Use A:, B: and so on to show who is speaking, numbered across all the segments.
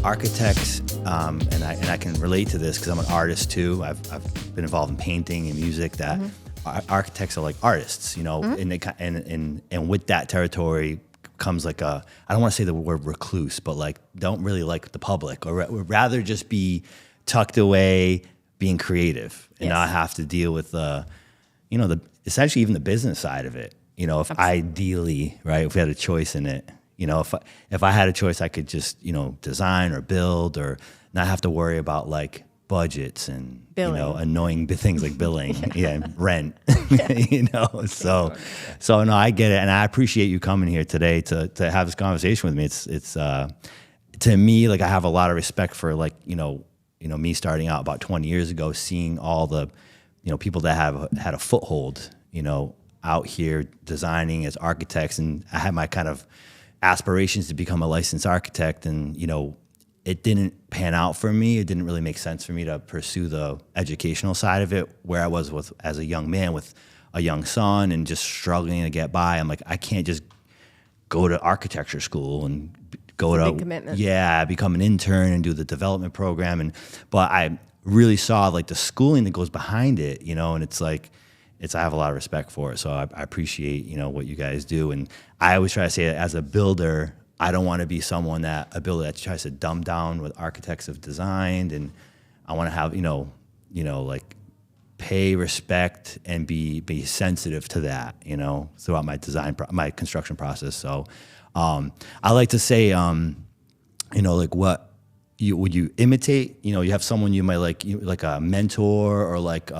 A: architects, and I can relate to this because I'm an artist too. I've been involved in painting and music. That architects are like artists, and with that territory comes like I don't want to say the word recluse, but like don't really like the public, or would rather just be tucked away, being creative, and not have to deal with essentially even the business side of it. If ideally, right, if we had a choice in it. If I had a choice, I could just, design or build or not have to worry about like budgets and,
B: billing.
A: Annoying things like billing, and rent, So no, I get it. And I appreciate you coming here today to have this conversation with me. It's to me, like I have a lot of respect for like, me starting out about 20 years ago, seeing all the, people that have had a foothold, out here designing as architects. And I had my kind of aspirations to become a licensed architect, and it didn't pan out for me. It didn't really make sense for me to pursue the educational side of it, where I was as a young man with a young son and just struggling to get by. I'm like, I can't just go to architecture school and
B: big commitment.
A: Become an intern and do the development program. But I really saw like the schooling that goes behind it, and it's like, I have a lot of respect for it. So I appreciate, what you guys do. And I always try to say that as a builder, I don't want to be a builder that tries to dumb down what architects have designed. And I want to have, like pay respect and be sensitive to that, throughout my construction process. So I like to say, like what, would you imitate? You have someone you might like a mentor, or like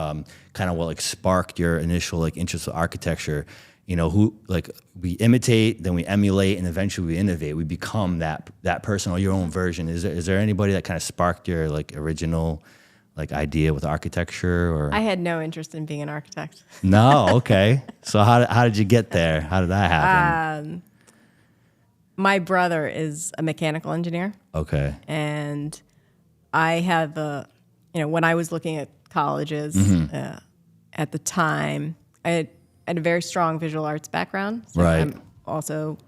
A: kind of what like sparked your initial like interest in architecture. Who like we imitate, then we emulate, and eventually we innovate. We become that person or your own version. Is there anybody that kind of sparked your like original like idea with architecture? Or
B: I had no interest in being an architect.
A: No, okay. So how did you get there? How did that happen?
B: My brother is a mechanical engineer.
A: Okay.
B: And I have when I was looking at colleges at the time, I had a very strong visual arts background. So
A: right.
B: I'm also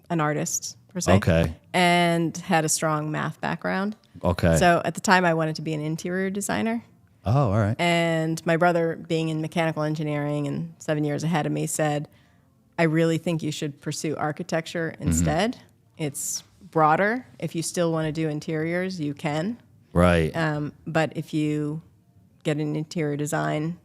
B: an artist, per se.
A: Okay.
B: And had a strong math background.
A: Okay.
B: So at the time, I wanted to be an interior designer.
A: Oh, all right.
B: And my brother, being in mechanical engineering and 7 years ahead of me, said, I really think you should pursue architecture instead. It's broader. If you still want to do interiors, you can.
A: Right.
B: But if you get an interior design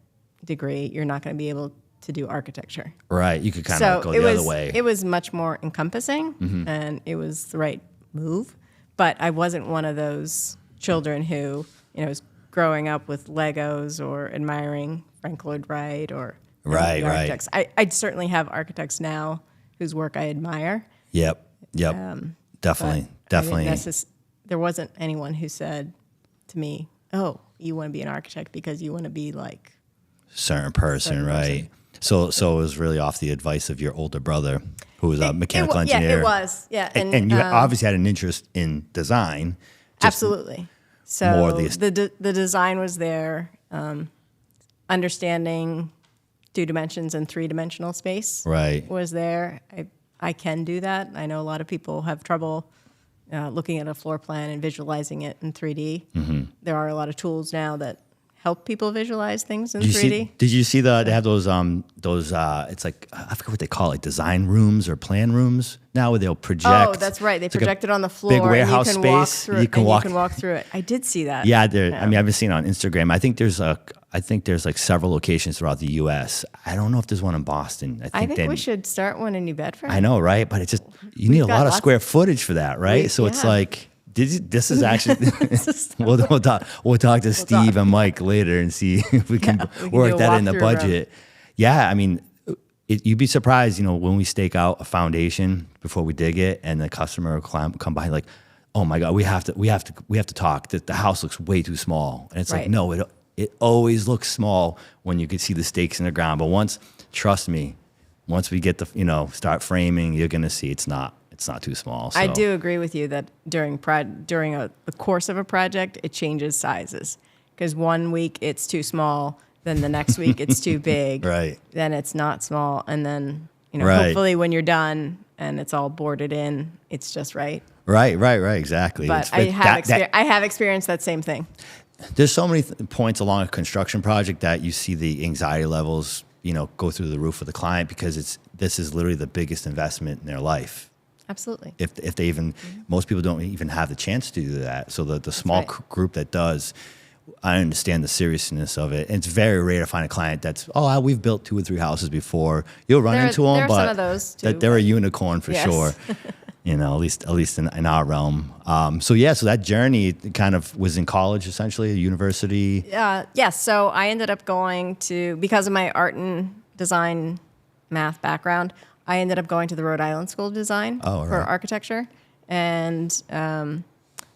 B: degree, you're not going to be able to do architecture.
A: Right. You could kind of go the other way.
B: It was much more encompassing, and it was the right move. But I wasn't one of those children who, was growing up with Legos or admiring Frank Lloyd Wright or
A: right.
B: architects. I certainly have architects now whose work I admire.
A: Yep. Definitely.
B: There wasn't anyone who said to me, "Oh, you want to be an architect because you want to be like
A: certain person, right?" So it was really off the advice of your older brother, who was a mechanical engineer.
B: Yeah, it was. Yeah,
A: and you obviously had an interest in design.
B: Absolutely. So the design was there. Understanding 2 dimensions and 3-dimensional space was there. I can do that. I know a lot of people have trouble looking at a floor plan and visualizing it in 3D. There are a lot of tools now that help people visualize things in 3D.
A: Did you see they have those it's like, I forget what they call it, design rooms or plan rooms now, where they'll project.
B: Oh, that's right. They project it on the floor.
A: Big warehouse
B: and you can
A: space.
B: Walk through you can walk through it. I did see that.
A: Yeah, I mean, I've been seeing it on Instagram. I think there's like several locations throughout the U.S. I don't know if there's one in Boston.
B: I think we should start one in New Bedford.
A: I know, right? But it's just, you need a lot of square footage for that, right? So it's like, this is actually, we'll talk to Steve and Mike later and see if we can work that in the budget. Yeah, I mean, you'd be surprised, when we stake out a foundation before we dig it, and the customer will come by like, oh my God, we have to talk. The house looks way too small, and it's like, no, it always looks small when you can see the stakes in the ground. But trust me, once we get start framing, you're gonna see it's not too small. So.
B: I do agree with you that during the course of a project, it changes sizes. Because 1 week it's too small, then the next week it's too big,
A: right?
B: Then it's not small, and then hopefully when you're done and it's all boarded in, it's just right.
A: Right, exactly.
B: But I have experienced that same thing.
A: There's so many points along a construction project that you see the anxiety levels, go through the roof of the client, because this is literally the biggest investment in their life.
B: Absolutely.
A: If they even, most people don't even have the chance to do that. So the small group that does, I understand the seriousness of it. And it's very rare to find a client that's, we've built 2 or 3 houses before. You'll run into them,
B: there are
A: but
B: some of those too,
A: they're a unicorn for sure. At least in our realm. So that journey kind of was in college, essentially, a university.
B: Yes. So I ended up going to, because of my art and design math background, I ended up going to the Rhode Island School of Design for architecture. And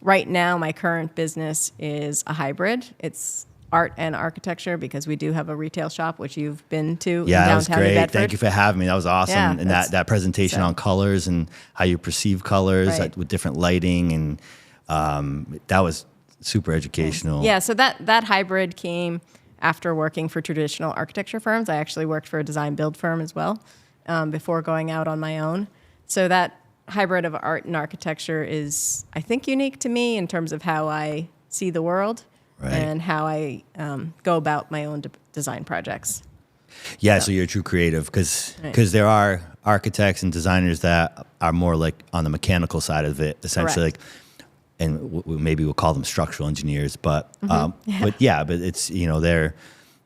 B: right now, my current business is a hybrid. It's art and architecture, because we do have a retail shop, which you've been to in downtown
A: that was great.
B: Bedford.
A: Thank you for having me. That was awesome.
B: Yeah,
A: and that presentation on colors and how you perceive colors with different lighting, and that was super educational.
B: Yeah, so that hybrid came after working for traditional architecture firms. I actually worked for a design build firm as well before going out on my own. So that hybrid of art and architecture is, I think, unique to me in terms of how I see the world. And how I go about my own design projects.
A: Yeah, so you're a true creative, because there are architects and designers that are more like on the mechanical side of it, essentially. And maybe we'll call them structural engineers, but but it's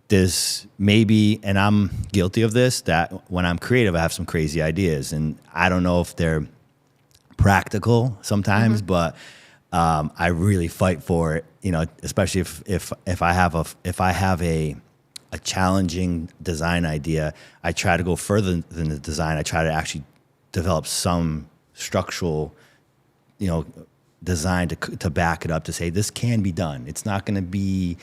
A: there's maybe, and I'm guilty of this, that when I'm creative, I have some crazy ideas, and I don't know if they're practical sometimes, but I really fight for it, especially if I have a challenging design idea. I try to go further than the design. I try to actually develop some structural, design to back it up, to say this can be done. It's not going to be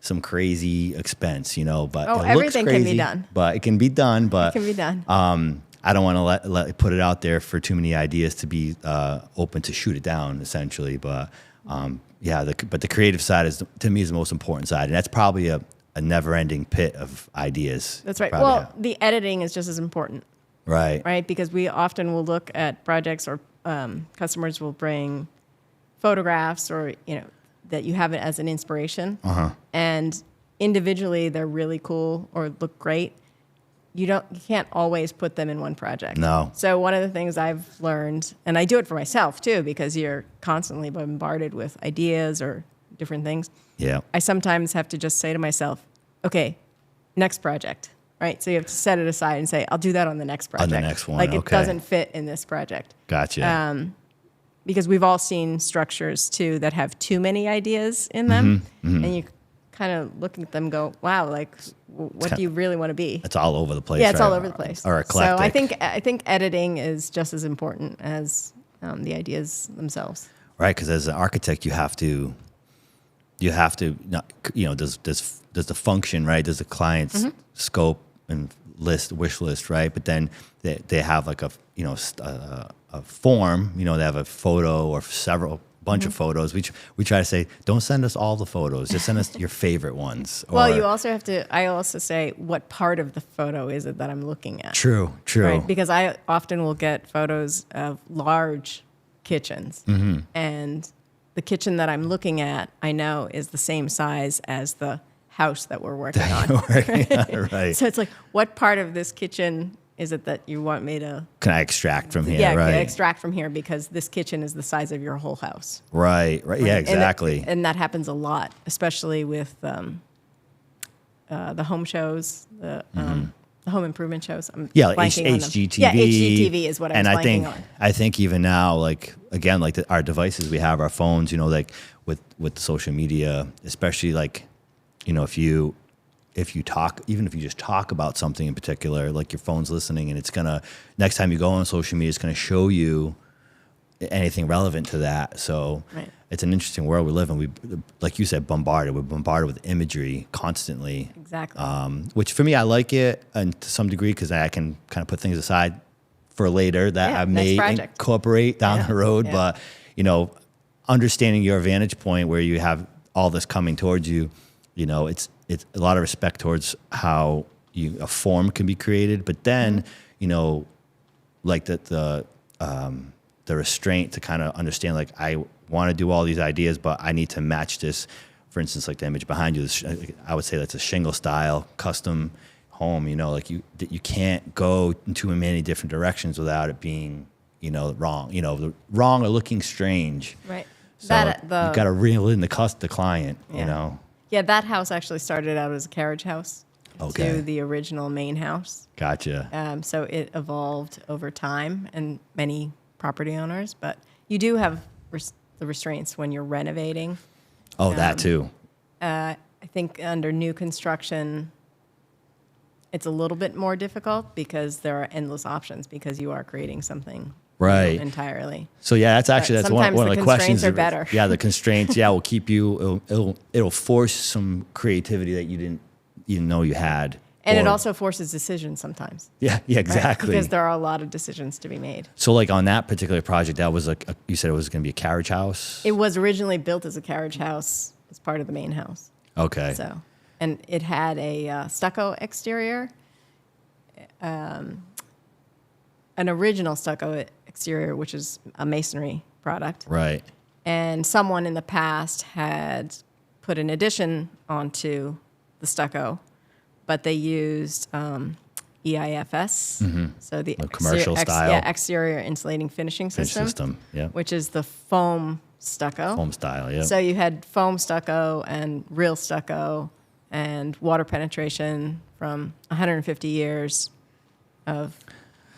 A: some crazy expense, but it looks crazy,
B: can be done.
A: But it can be done. But
B: it can be done.
A: I don't want to put it out there for too many ideas to be open to shoot it down, essentially. But but the creative side to me is the most important side, and that's probably a never-ending pit of ideas.
B: That's right. Well, the editing is just as important.
A: Right.
B: Because we often will look at projects, or customers will bring photographs, or that you have it as an inspiration, and individually they're really cool or look great. You can't always put them in one project.
A: No.
B: So one of the things I've learned, and I do it for myself too, because you're constantly bombarded with ideas or different things.
A: Yeah.
B: I sometimes have to just say to myself, okay, next project, right? So you have to set it aside and say, I'll do that on the next project.
A: On the next one,
B: Like it doesn't fit in this project.
A: Gotcha.
B: Because we've all seen structures too that have too many ideas in them, and you kind of look at them and go, wow, like what do you really want to be?
A: It's all over the place.
B: Yeah, it's all over the place.
A: Or eclectic.
B: So I think editing is just as important as the ideas themselves.
A: Right, because as an architect, you have to, does the function, right? Does the client's scope and wish list, right? But then they have like a form, they have a photo or bunch of photos. We try to say, don't send us all the photos, just send us your favorite ones.
B: Well, you also have to, I also say, what part of the photo is it that I'm looking at?
A: True.
B: Right? Because I often will get photos of large kitchens, and the kitchen that I'm looking at, I know, is the same size as the house that we're working on.
A: Right.
B: So it's like, what part of this kitchen is it that you want me to...
A: Can I extract from here?
B: Yeah,
A: right.
B: can I extract from here, because this kitchen is the size of your whole house.
A: Right. Yeah, exactly.
B: And that happens a lot, especially with the home shows, the home improvement shows. I'm blanking on them.
A: HGTV.
B: Yeah, HGTV is what I was blanking on.
A: I think even now, our devices we have, our phones, like with social media, especially if you talk, even if you just talk about something in particular, like your phone's listening, and it's next time you go on social media, it's gonna show you anything relevant to that. So It's an interesting world we live in. We, like you said, we're bombarded with imagery constantly.
B: Exactly.
A: Which for me, I like it, and to some degree, because I can kind of put things aside for later that I may incorporate down the road. Yeah. But understanding your vantage point where you have all this coming towards you, it's a lot of respect towards how a form can be created, but then like the restraint to kind of understand, like, I want to do all these ideas, but I need to match this. For instance, like the image behind you, I would say that's a shingle style custom home. You know, like you can't go in too many different directions without it being, you know, wrong. You know, wrong or looking strange.
B: Right.
A: So you got to reel in the client.
B: Yeah.
A: You know.
B: Yeah, that house actually started out as a carriage house.
A: Okay.
B: To the original main house.
A: Gotcha.
B: So it evolved over time and many property owners, but you do have the restraints when you're renovating.
A: Oh, that too.
B: I think under new construction, it's a little bit more difficult because there are endless options because you are creating something
A: right
B: entirely.
A: So yeah, that's one of the questions.
B: Are better.
A: Yeah, the constraints. Yeah, will keep you. It'll force some creativity that you didn't know you had.
B: And it also forces decisions sometimes.
A: Yeah, exactly.
B: Right? Because there are a lot of decisions to be made.
A: So like on that particular project, that was you said it was going to be a carriage house?
B: It was originally built as a carriage house as part of the main house.
A: Okay.
B: So, and it had a stucco exterior, an original stucco exterior, which is a masonry product.
A: Right.
B: And someone in the past had put an addition onto the stucco, but they used EIFS, so the
A: commercial style,
B: exterior insulating finishing system,
A: yeah,
B: which is the foam stucco.
A: Foam style, yeah.
B: So you had foam stucco and real stucco and water penetration from 150 years of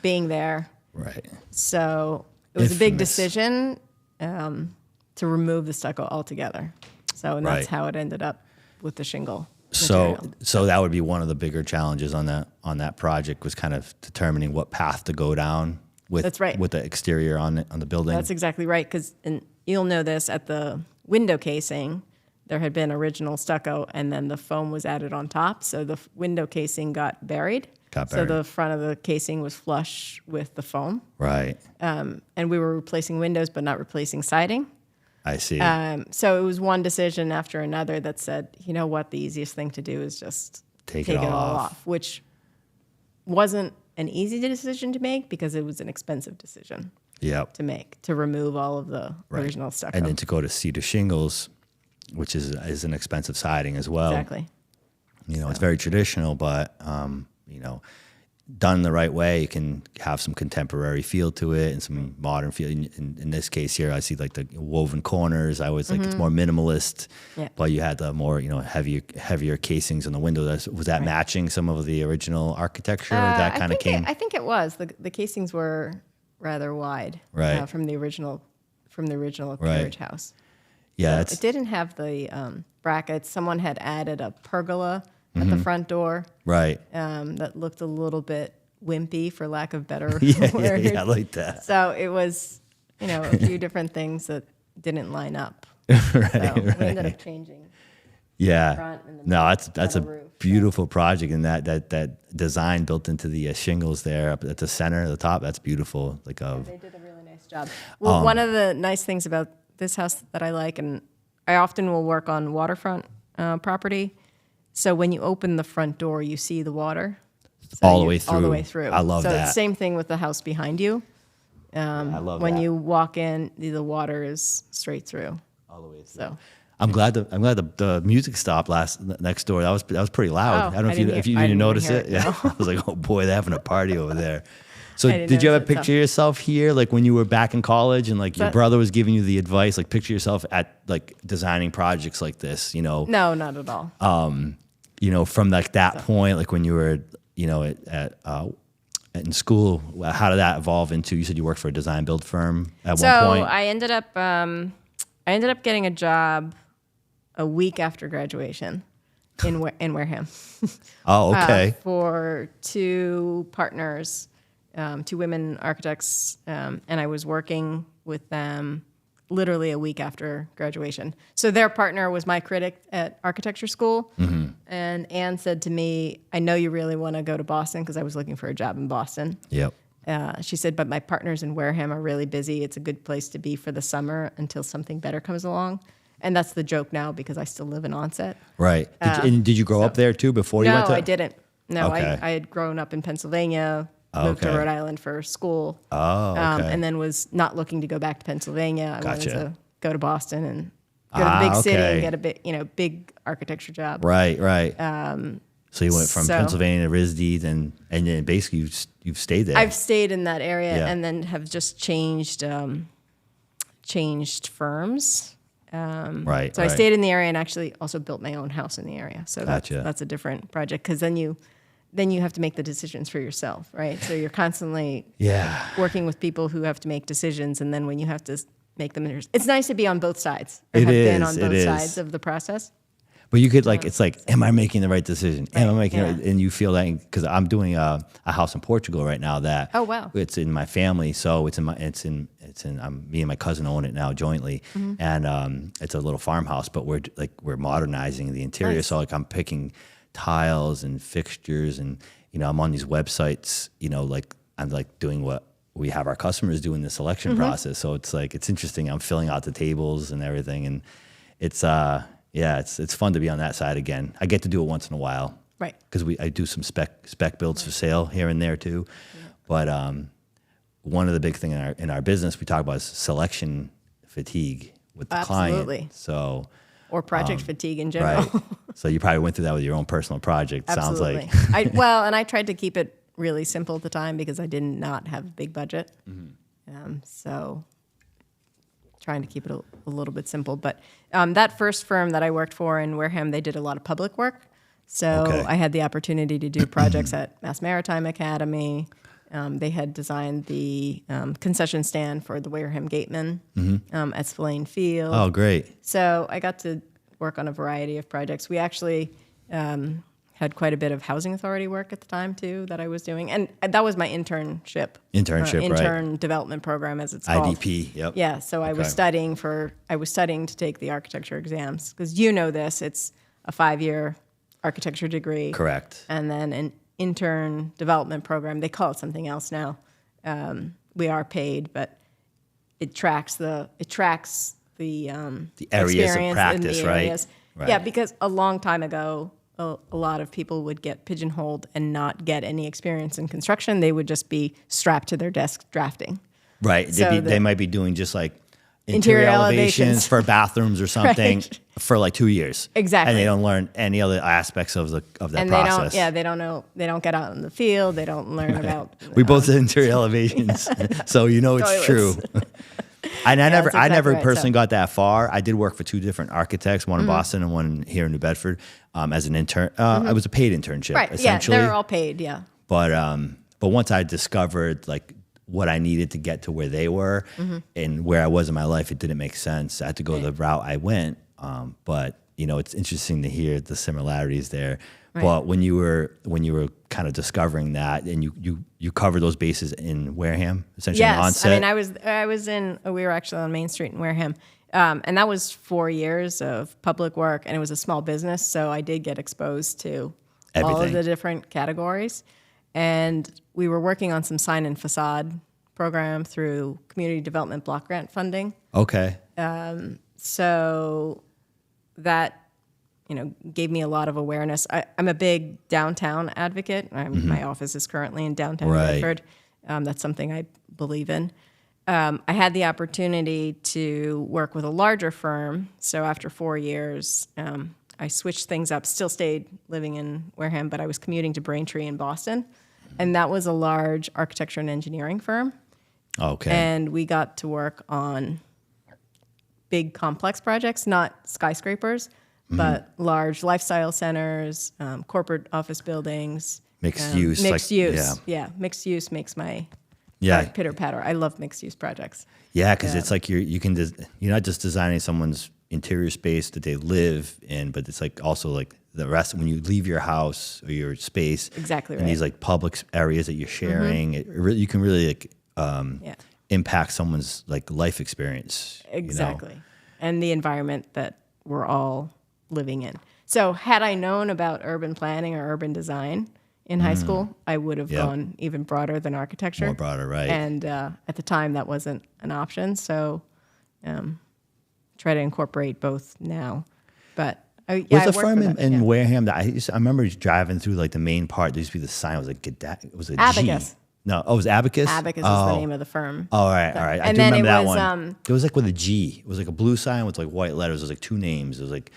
B: being there.
A: Right.
B: So it was a big decision to remove the stucco altogether. So and that's how it ended up with the shingle.
A: So that would be one of the bigger challenges on that project, was kind of determining what path to go down with.
B: That's right.
A: With the exterior on the building.
B: That's exactly right, because you'll know this, at the window casing, there had been original stucco, and then the foam was added on top, so the window casing got buried. So the front of the casing was flush with the foam.
A: Right.
B: And we were replacing windows, but not replacing siding.
A: I see.
B: So it was one decision after another that said, you know what, the easiest thing to do is just take it all off, which wasn't an easy decision to make because it was an expensive decision to make, to remove all of the original stucco.
A: And then to go to cedar shingles, which is an expensive siding as well.
B: Exactly.
A: You know, it's very traditional, but, you know, done the right way, you can have some contemporary feel to it and some modern feel. In this case here, I see like the woven corners. I always like it's more minimalist, but you had the more, you know, heavier casings on the window. Was that matching some of the original architecture? That kind of came.
B: I think it was. The casings were rather wide, from the original carriage house.
A: Yeah,
B: so it didn't have the brackets. Someone had added a pergola at the front door.
A: Right.
B: That looked a little bit wimpy, for lack of better word.
A: Yeah, I like that.
B: So it was, you know, a few different things that didn't line up.
A: We
B: ended up changing.
A: Yeah.
B: The front and the
A: that's a
B: roof,
A: beautiful project, and that design built into the shingles there up at the center, the top. That's beautiful. They did a
B: really nice job. Well, one of the nice things about this house that I like, and I often will work on waterfront property. So when you open the front door, you see the water.
A: All the way through.
B: All the way through.
A: I love that.
B: So same thing with the house behind you.
A: I love
B: when
A: that.
B: you walk in, the water is straight through.
A: All the way through.
B: So
A: I'm glad the music stopped next door. That was pretty loud. I don't know if you didn't notice it. Yeah. I was like, oh boy, they're having a party over there. So did you ever picture yourself here, like when you were back in college and like your brother was giving you the advice, like picture yourself at like designing projects like this, you know?
B: No, not at all.
A: You know, from like that point, like when you were, you know, in school, how did that evolve into? You said you worked for a design build firm at one point.
B: So I ended up getting a job a week after graduation in Wareham.
A: Oh, okay.
B: For two partners, two women architects, and I was working with them literally a week after graduation. So their partner was my critic at architecture school. Mm-hmm. And Anne said to me, I know you really want to go to Boston, because I was looking for a job in Boston.
A: Yep.
B: She said, but my partners in Wareham are really busy. It's a good place to be for the summer until something better comes along. And that's the joke now, because I still live in Onset.
A: Right. Did you grow up there too before you went to?
B: No, I didn't. No,
A: okay.
B: I had grown up in Pennsylvania. moved to Rhode Island for school. And then was not looking to go back to Pennsylvania. I wanted to go to Boston and go to the big city and get a big architecture job.
A: Right. So you went from Pennsylvania to RISD, and then basically you've stayed there.
B: I've stayed in that area and then have just changed firms. So I stayed in the area and actually also built my own house in the area. So that's a different project, because then you have to make the decisions for yourself, right? So you're constantly working with people who have to make decisions, and then when you have to make them, it's nice to be on both sides. Been on both sides of the process.
A: But you could it's like, am I making the right decision? Am I making it? And you feel that, because I'm doing a house in Portugal right now that it's in my family, so it's in me and my cousin own it now jointly, and it's a little farmhouse, but we're modernizing the interior. Nice. So I'm picking tiles and fixtures, and I'm on these websites, I'm doing what we have our customers do in the selection process. So it's interesting. I'm filling out the tables and everything, and it's it's fun to be on that side again. I get to do it once in a while, right? Because I do some spec builds for sale here and there too. Yeah. But one of the big things in our business we talk about is selection fatigue with the client. So or project fatigue in general. Right. So you probably went through that with your own personal project.
B: Absolutely.
A: Sounds like.
B: And I tried to keep it really simple at the time because I did not have a big budget. So trying to keep it a little bit simple. But that first firm that I worked for in Wareham, they did a lot of public work. So I had the opportunity to do projects at Mass Maritime Academy. They had designed the concession stand for the Wareham Gateman at Spillane Field.
A: Oh, great.
B: So I got to work on a variety of projects. We actually had quite a bit of housing authority work at the time too that I was doing, and that was my intern development program, as it's called.
A: IDP. Yep.
B: Yeah. So I was studying to take the architecture exams, because this, it's a 5-year architecture degree.
A: Correct.
B: And then an intern development program. They call it something else now. We are paid, but it tracks the
A: areas of practice, right?
B: Right. Yeah, because a long time ago, a lot of people would get pigeonholed and not get any experience in construction. They would just be strapped to their desk drafting.
A: Right. So they might be doing just like interior elevations for bathrooms or something for 2 years.
B: Exactly.
A: And they don't learn any other aspects of that
B: and
A: process.
B: They don't know. They don't get out in the field. They don't learn about.
A: We both did interior elevations, so it's true. And I never personally got that far. I did work for 2 different architects, one in Boston and one here in New Bedford, as an intern. I was a paid internship, essentially.
B: Yeah, they're all paid, yeah.
A: But once I discovered what I needed to get to where they were and where I was in my life, it didn't make sense. I had to go the route I went. But it's interesting to hear the similarities there. Right. But when you were kind of discovering that, and you covered those bases in Wareham, essentially on set.
B: I mean, we were actually on Main Street in Wareham, and that was 4 years of public work, and it was a small business, so I did get exposed to all of the different categories, and we were working on some sign and facade program through community development block grant funding.
A: Okay.
B: So that gave me a lot of awareness. I'm a big downtown advocate. My office is currently in downtown Bedford. That's something I believe in. I had the opportunity to work with a larger firm. So after 4 years, I switched things up, still stayed living in Wareham, but I was commuting to Braintree in Boston. And that was a large architecture and engineering firm.
A: Okay.
B: And we got to work on big complex projects, not skyscrapers, but large lifestyle centers, corporate office buildings.
A: Mixed use.
B: Mixed use. Yeah. Mixed use makes my heart pitter patter. I love mixed use projects. Yeah,
A: because it's like you're not just designing someone's interior space that they live in, but it's also the rest when you leave your house or your space.
B: Exactly right.
A: And these public areas that you're sharing, you can really impact someone's life experience.
B: Exactly. And the environment that we're all living in. So had I known about urban planning or urban design in high school, I would have gone even broader than architecture.
A: More broader, right.
B: And at the time, that wasn't an option. So try to incorporate both now. But
A: was the firm in Wareham that I remember driving through the main part, there used to be the sign, it was a
B: Abacus.
A: G. No. Oh, it was Abacus?
B: Abacus is the name of the firm.
A: Oh, all right. I do remember that one. It was like with a G. It was like a blue sign with like white letters. It was like two names. It was like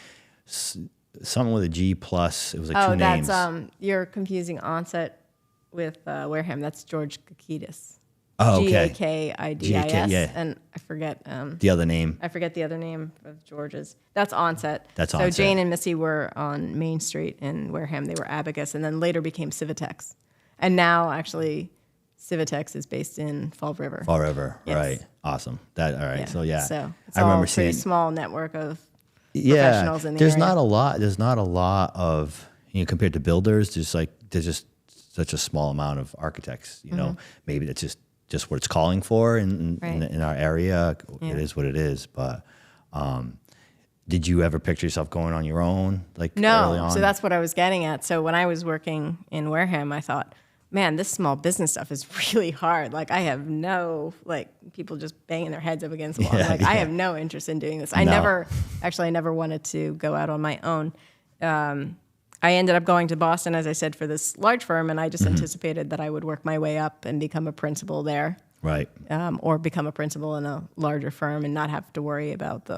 A: something with a G plus. It was like two names.
B: Oh, that's you're confusing Onset with Wareham. That's George Kakidis.
A: Oh, okay.
B: Gakidis.
A: Yeah.
B: And I forget
A: the other name.
B: I forget the other name of George's. That's Onset.
A: That's Onset.
B: So Jane and Missy were on Main Street in Wareham. They were Abacus, and then later became Civitex. And now, actually, Civitex is based in Fall River.
A: Fall River,
B: yes.
A: Right. Awesome. All right. So, yeah.
B: So it's
A: I remember
B: a pretty
A: seeing
B: small network of professionals in the
A: there's
B: area.
A: There's not a lot of, compared to builders, there's just such a small amount of architects, know. Maybe that's just what it's calling for in our area. Yeah. It is what it is. But did you ever picture yourself going on your own? Like
B: no.
A: Early on?
B: So that's what I was getting at. So when I was working in Wareham, I thought, man, this small business stuff is really hard. Like I have no, people just banging their heads up against the wall. I have no interest in doing this. I never wanted to go out on my own. I ended up going to Boston, as I said, for this large firm, and I just anticipated that I would work my way up and become a principal there.
A: Right.
B: Or become a principal in a larger firm and not have to worry about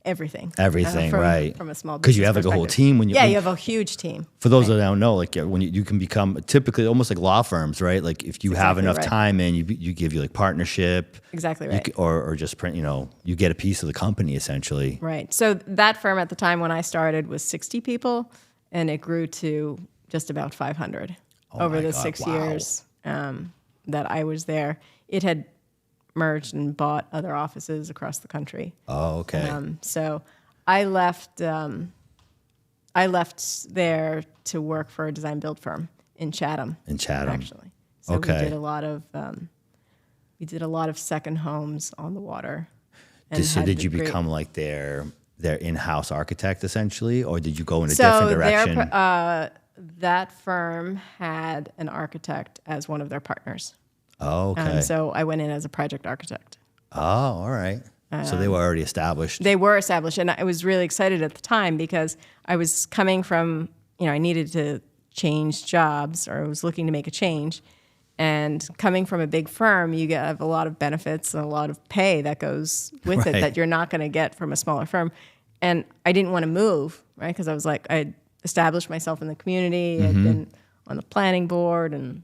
B: everything.
A: Right.
B: From a small business
A: because you have like a whole team.
B: You have a huge team.
A: For those that don't know, when you can become typically almost like law firms, right? Like if you have enough time in, you give you like partnership.
B: Exactly right.
A: Or just print, you get a piece of the company essentially.
B: Right. So that firm at the time when I started was 60 people. And it grew to just about 500 over the 6 years that I was there. It had merged and bought other offices across the country.
A: Oh, okay.
B: So I left there to work for a design build firm in Chatham. Actually. So we did a lot of second homes on the water.
A: So did you become like their in-house architect essentially, or did you go in a different direction?
B: That firm had an architect as one of their partners.
A: Oh, okay.
B: So I went in as a project architect.
A: Oh, all right. So they were already established.
B: They were established, and I was really excited at the time because I was coming from, I needed to change jobs, or I was looking to make a change. And coming from a big firm, you have a lot of benefits and a lot of pay that goes with it that you're not going to get from a smaller firm. And I didn't want to move, right? Because I was like, I established myself in the community. I'd been on the planning board and,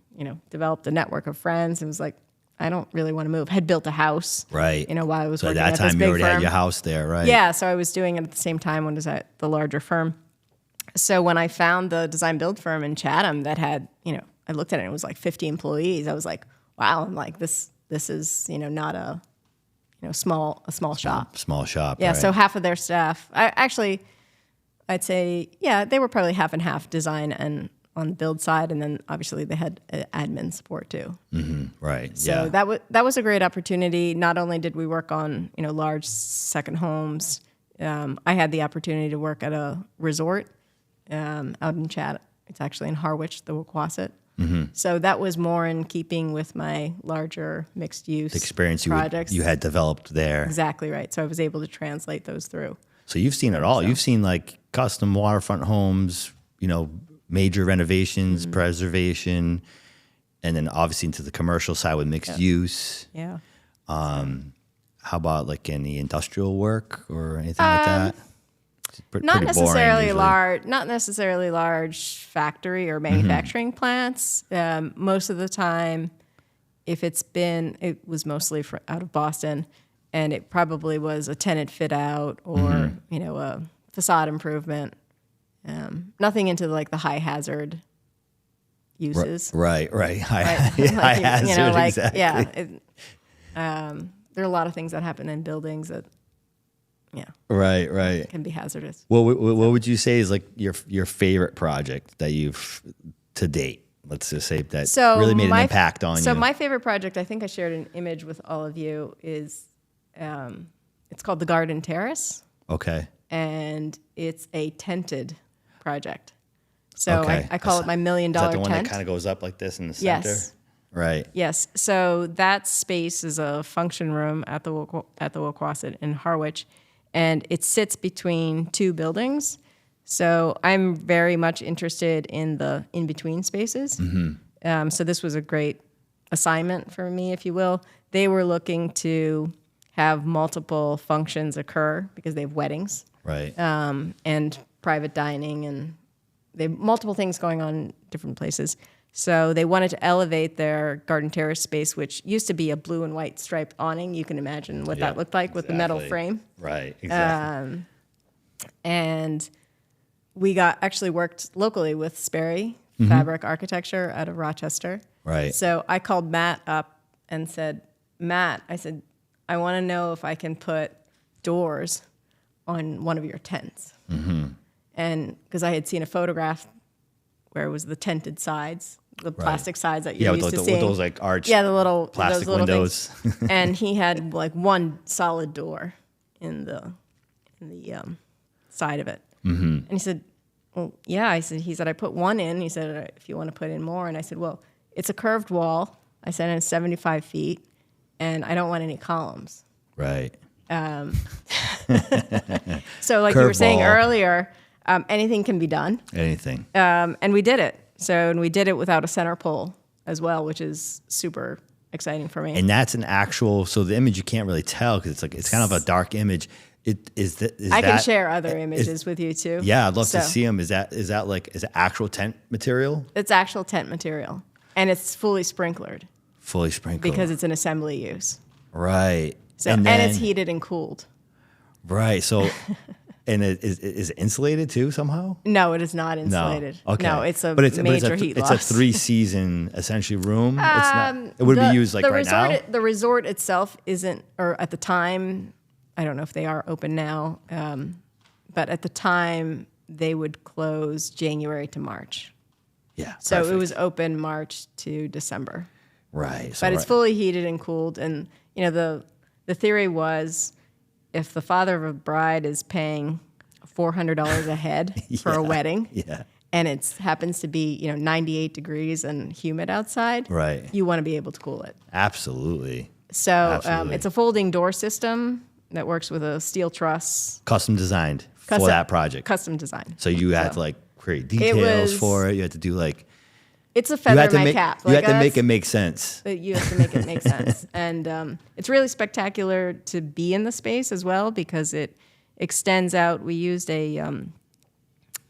B: developed a network of friends. It was like, I don't really want to move. Had built a house,
A: right?
B: While I was working
A: at
B: at
A: that time,
B: this big
A: you already
B: firm.
A: had your house there, right?
B: Yeah, so I was doing it at the same time when I was at the larger firm. So when I found the design build firm in Chatham that had, I looked at it and it was like 50 employees. I was like, wow, I'm like, this is, not a small shop.
A: Small shop.
B: Yeah.
A: Right.
B: So half of their staff, I'd say, they were probably half and half design and on the build side, and then obviously they had admin support too.
A: Right.
B: So that was a great opportunity. Not only did we work on large second homes, I had the opportunity to work at a resort out in Chatham. It's actually in Harwich, the Wauquasit. So that was more in keeping with my larger mixed-use
A: experience
B: projects.
A: you had developed there.
B: Exactly right. So I was able to translate those through.
A: So you've seen it all. You've seen like custom waterfront homes, major renovations, preservation, and then obviously into the commercial side with mixed use.
B: Yeah.
A: How about like any industrial work or anything like that?
B: Not necessarily large factory or manufacturing plants. Most of the time, it was mostly out of Boston, and it probably was a tenant fit out or a facade improvement. Nothing into like the high hazard uses.
A: Right. High hazard, exactly.
B: Yeah. There are a lot of things that happen in buildings that. Yeah.
A: Right.
B: Can be hazardous.
A: What would you say is like your favorite project that you've to date? Let's just say that really made an impact on you.
B: So my favorite project, I think I shared an image with all of you, is it's called the Garden Terrace.
A: Okay.
B: And it's a tented project. So I call it my $1 million tent.
A: Is that the one that kind of goes up like this in the center?
B: Yes.
A: Right.
B: Yes. So that space is a function room at the Wauquasit in Harwich. And it sits between two buildings. So I'm very much interested in the in-between spaces. So this was a great assignment for me, if you will. They were looking to have multiple functions occur because they have weddings,
A: right,
B: and private dining, and they have multiple things going on in different places. So they wanted to elevate their garden terrace space, which used to be a blue and white striped awning. You can imagine what that looked like with the metal frame.
A: Right, exactly.
B: And we actually worked locally with Sperry Fabric Architecture out of Rochester.
A: Right.
B: So I called Matt up and said, Matt, I said, I want to know if I can put doors on one of your tents. And because I had seen a photograph where it was the tented sides, the plastic sides that you're used to seeing.
A: With those like arched
B: the little
A: plastic
B: those little
A: windows.
B: And he had like one solid door in the side of it. And he said, well, yeah. He said, I put one in. He said, if you want to put in more. And I said, well, it's a curved wall. I said, and it's 75 feet, and I don't want any columns.
A: Right.
B: So like
A: Curved
B: you were saying
A: wall.
B: earlier, anything can be done.
A: Anything.
B: And we did it. And we did it without a center pole as well, which is super exciting for me.
A: And that's an actual. So the image you can't really tell because it's kind of a dark image.
B: I can share other images with you too.
A: Yeah, I'd love to see them. Is it actual tent material?
B: It's actual tent material, and it's fully sprinklered.
A: Fully sprinkled
B: because it's an assembly use.
A: Right.
B: So and it's heated and cooled.
A: Right. So. And is it insulated too somehow?
B: No, it is not insulated.
A: No. Okay.
B: No, it's a major heat loss.
A: It's a 3-season essentially room. It's not. It would be used like right now.
B: The resort itself isn't, or at the time, I don't know if they are open now, but at the time they would close January to March.
A: Yeah.
B: So it was open March to December.
A: Right.
B: But it's fully heated and cooled, and the theory was, if the father of a bride is paying $400 a head for a wedding, and it happens to be 98 degrees and humid outside,
A: right,
B: you want to be able to cool it.
A: Absolutely.
B: So it's a folding door system that works with a steel truss.
A: Custom designed for that project.
B: Custom designed.
A: So you had to like create details for it. You had to do like.
B: It's a feather in my cap.
A: You had to make it make sense.
B: You have to make it make sense. And it's really spectacular to be in the space as well because it extends out. We used I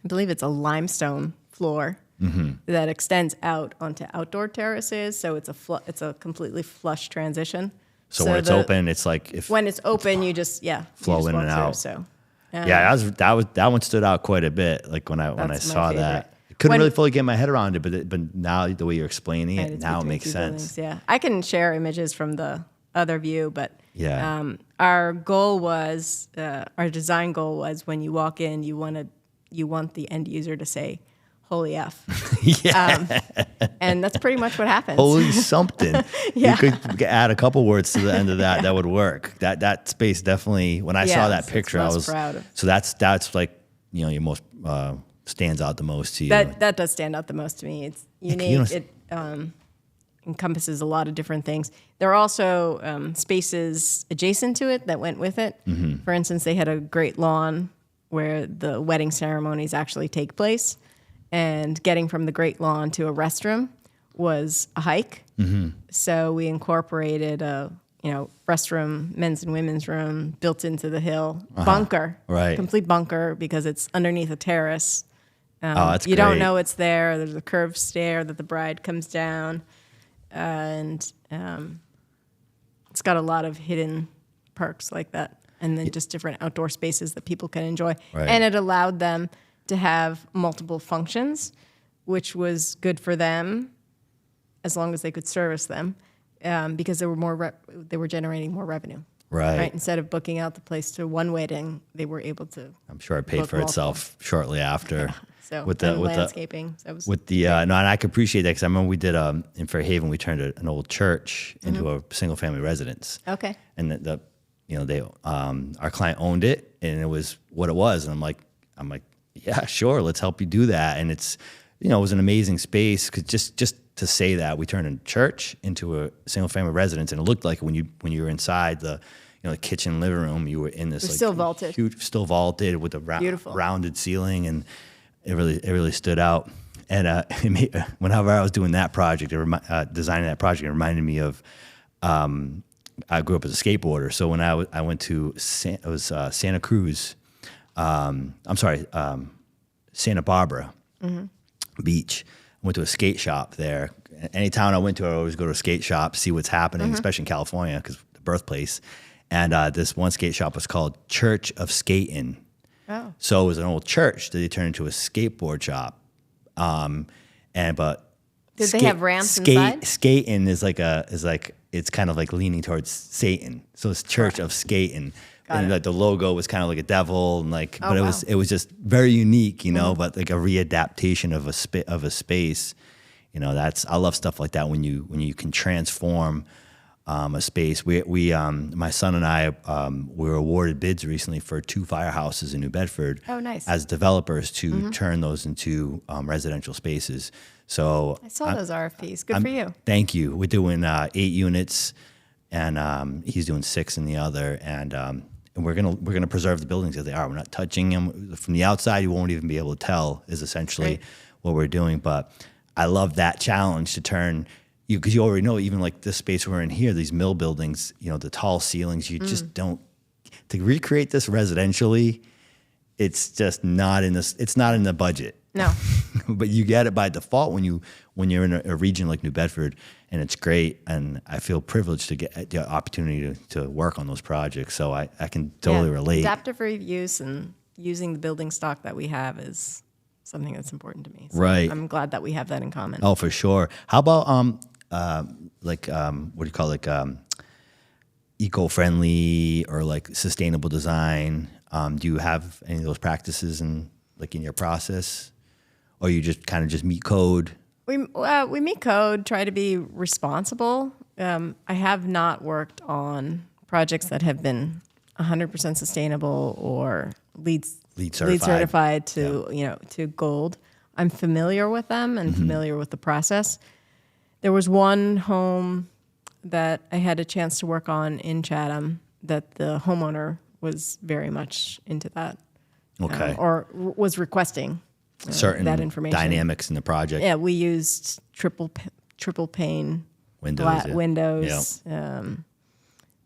B: believe it's a limestone floor that extends out onto outdoor terraces. So it's a completely flush transition.
A: So when it's open, it's like
B: when it's open, you just
A: flow in and out.
B: So
A: that one stood out quite a bit. Like when I saw that. Couldn't really fully get my head around it, but now the way you're explaining it, now it makes sense.
B: Buildings, I can share images from the other view, but our goal was, our design goal was when you walk in, you want the end user to say, "Holy F." And that's pretty much what happens.
A: Holy something. You could add a couple words to the end of that. That would work. That space definitely. When I saw that picture, I was proud of. So that's like your most. Stands out the most to you.
B: That does stand out the most to me. It's unique. It encompasses a lot of different things. There are also spaces adjacent to it that went with it. For instance, they had a great lawn where the wedding ceremonies actually take place, and getting from the great lawn to a restroom was a hike. So we incorporated a restroom, men's and women's room, built into the hill, bunker, complete bunker because it's underneath a terrace.
A: That's
B: you don't know it's there. There's a curved stair that the bride comes down, and it's got a lot of hidden perks like that, and then just different outdoor spaces that people can enjoy. And it allowed them to have multiple functions, which was good for them as long as they could service them, because they were generating more revenue. Right. Instead of booking out the place to one wedding, they were able to.
A: I'm sure it paid for itself shortly after.
B: So
A: with
B: landscaping.
A: And I could appreciate that because I remember we did in Fairhaven we turned an old church into a single family residence.
B: Okay.
A: And they our client owned it and it was what it was, and I'm like yeah, sure, let's help you do that. And it's it was an amazing space because just to say that we turned a church into a single family residence, and it looked like when you were inside the the kitchen living room, you were in this
B: still vaulted,
A: huge, still vaulted with a rounded ceiling, and it really stood out. And whenever I was doing that project, designing that project, it reminded me of. I grew up as a skateboarder, so when I went to Santa Cruz, Santa Barbara Beach. I went to a skate shop there. Any town I went to, I always go to a skate shop, see what's happening, especially in California, because the birthplace. And this one skate shop was called Church of Skating. Oh. So it was an old church that they turned into a skateboard shop. But
B: did they have ramps inside?
A: Skating is it's kind of like leaning towards Satan. So it's Church of Skating. And like the logo was kind of like a devil, and it was just very unique, but like a readaptation of a space. I love stuff like that when you can transform a space. We my son and I were awarded bids recently for 2 firehouses in New Bedford.
B: Oh, nice.
A: As developers to turn those into residential spaces. So
B: I saw those RFPs. Good for you.
A: Thank you. We're doing 8 units, and he's doing 6 in the other, and we're gonna preserve the buildings as they are. We're not touching them from the outside. You won't even be able to tell. Is essentially what we're doing. But I love that challenge to turn because you already know, even like this space we're in here, these mill buildings, the tall ceilings. You just don't to recreate this residentially. It's just not in this. It's not in the budget.
B: No.
A: But you get it by default when you're in a region like New Bedford, and it's great. And I feel privileged to get the opportunity to work on those projects. So I can totally relate.
B: Adaptive reuse and using the building stock that we have is something that's important to me. So
A: right.
B: I'm glad that we have that in common.
A: Oh, for sure. How about what do you call it? Eco-friendly or like sustainable design? Do you have any of those practices in your process? Or you just kind of just meet code?
B: We meet code, try to be responsible. I have not worked on projects that have been 100% sustainable or LEED certified to gold. I'm familiar with them and familiar with the process. There was one home that I had a chance to work on in Chatham that the homeowner was very much into that.
A: Okay.
B: Or was requesting
A: certain
B: that information.
A: Dynamics in the project.
B: Yeah, we used triple pane windows.
A: Yep.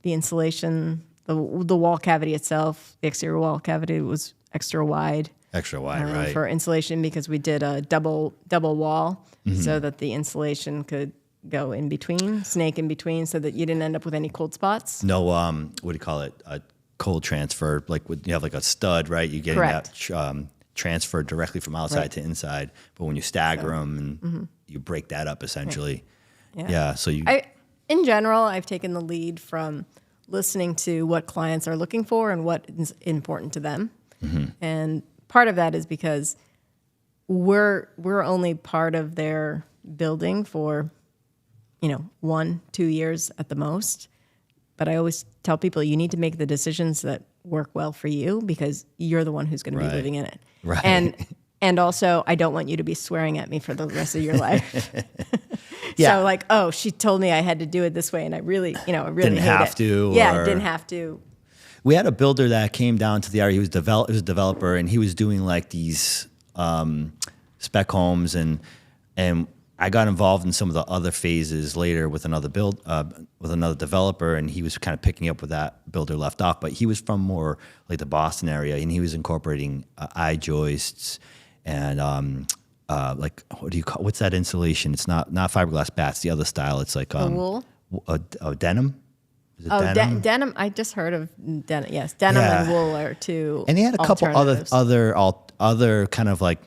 B: The insulation, the wall cavity itself, the exterior wall cavity was extra wide.
A: Extra wide, right?
B: For insulation because we did a double wall so that the insulation could go in between, snake in between, so that you didn't end up with any cold spots.
A: No, what do you call it? A cold transfer, like you have like a stud, right? You getting that transferred directly from outside to inside. But when you stagger them and you break that up, essentially, So
B: in general, I've taken the lead from listening to what clients are looking for and what is important to them, and part of that is because we're only part of their building for 1-2 years at the most. But I always tell people you need to make the decisions that work well for you because you're the one who's going to be living in it.
A: Right.
B: And also, I don't want you to be swearing at me for the rest of your life. So like, oh, she told me I had to do it this way, and I really
A: didn't have to.
B: Yeah, didn't have to.
A: We had a builder that came down to the area. He was a developer, and he was doing like these spec homes, and I got involved in some of the other phases later with another developer, and he was kind of picking up where that builder left off. But he was from more like the Boston area, and he was incorporating I-joists and like what's that insulation? It's not fiberglass bats. The other style. It's like
B: wool.
A: Denim. Is it denim?
B: Denim. I just heard of denim. Yes, denim and wool are two.
A: And he had a couple other kind of like,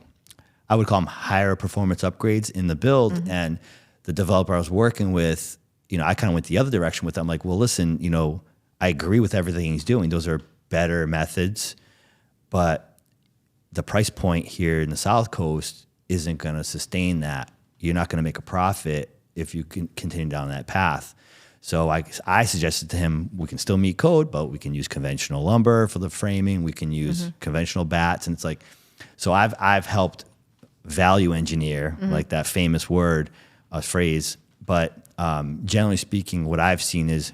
A: I would call them higher performance upgrades in the build. And the developer I was working with, I kind of went the other direction with them. I'm like, well, listen, I agree with everything he's doing. Those are better methods, but the price point here in the South Coast isn't going to sustain that. You're not going to make a profit if you can continue down that path. So I suggested to him, we can still meet code, but we can use conventional lumber for the framing. We can use conventional bats. And it's like, so I've helped value engineer, like that famous phrase. But generally speaking, what I've seen is,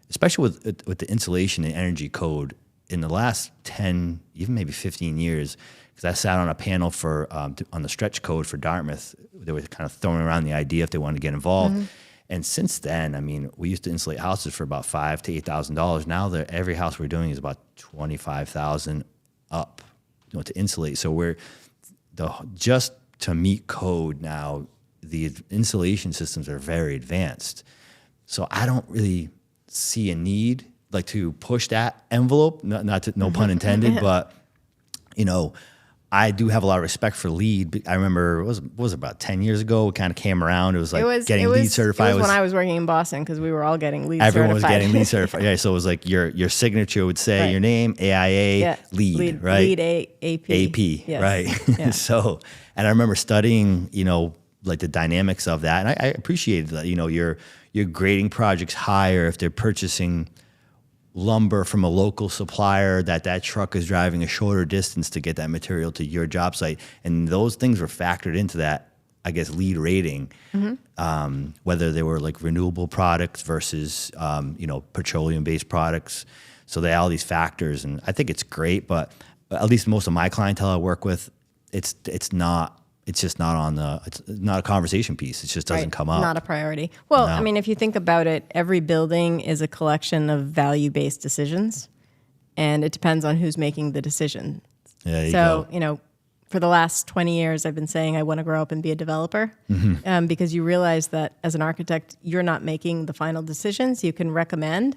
A: especially with the insulation and energy code, in the last 10, even maybe 15 years, because I sat on a panel for on the stretch code for Dartmouth. They were kind of throwing around the idea if they wanted to get involved. Mm-hmm. And since then, I mean, we used to insulate houses for about $5,000 to $8,000. Now every house we're doing is about $25,000 up, to insulate. So we're just to meet code now. The insulation systems are very advanced. So I don't really see a need like to push that envelope. No pun intended, but I do have a lot of respect for LEED. I remember it was about 10 years ago. It kind of came around. It was like getting LEED certified.
B: It was when I was working in Boston because we were all getting LEED
A: certified. Everyone was getting LEED certified. Yeah, so it was like your signature would say your name, AIA, LEED, right?
B: LEED AP.
A: Yes. Right. Yeah. So, and I remember studying, like the dynamics of that. And I appreciated that, you're grading projects higher if they're purchasing lumber from a local supplier, that truck is driving a shorter distance to get that material to your job site. And those things were factored into that, I guess, LEED rating, whether they were like renewable products versus, petroleum-based products. So they have all these factors, and I think it's great, but at least most of my clientele I work with, it's just not it's not a conversation piece. It just doesn't come up.
B: Not a priority. Well, no. I mean, if you think about it, every building is a collection of value-based decisions, and it depends on who's making the decision.
A: There you go.
B: For the last 20 years, I've been saying I want to grow up and be a developer, because you realize that as an architect, you're not making the final decisions. You can recommend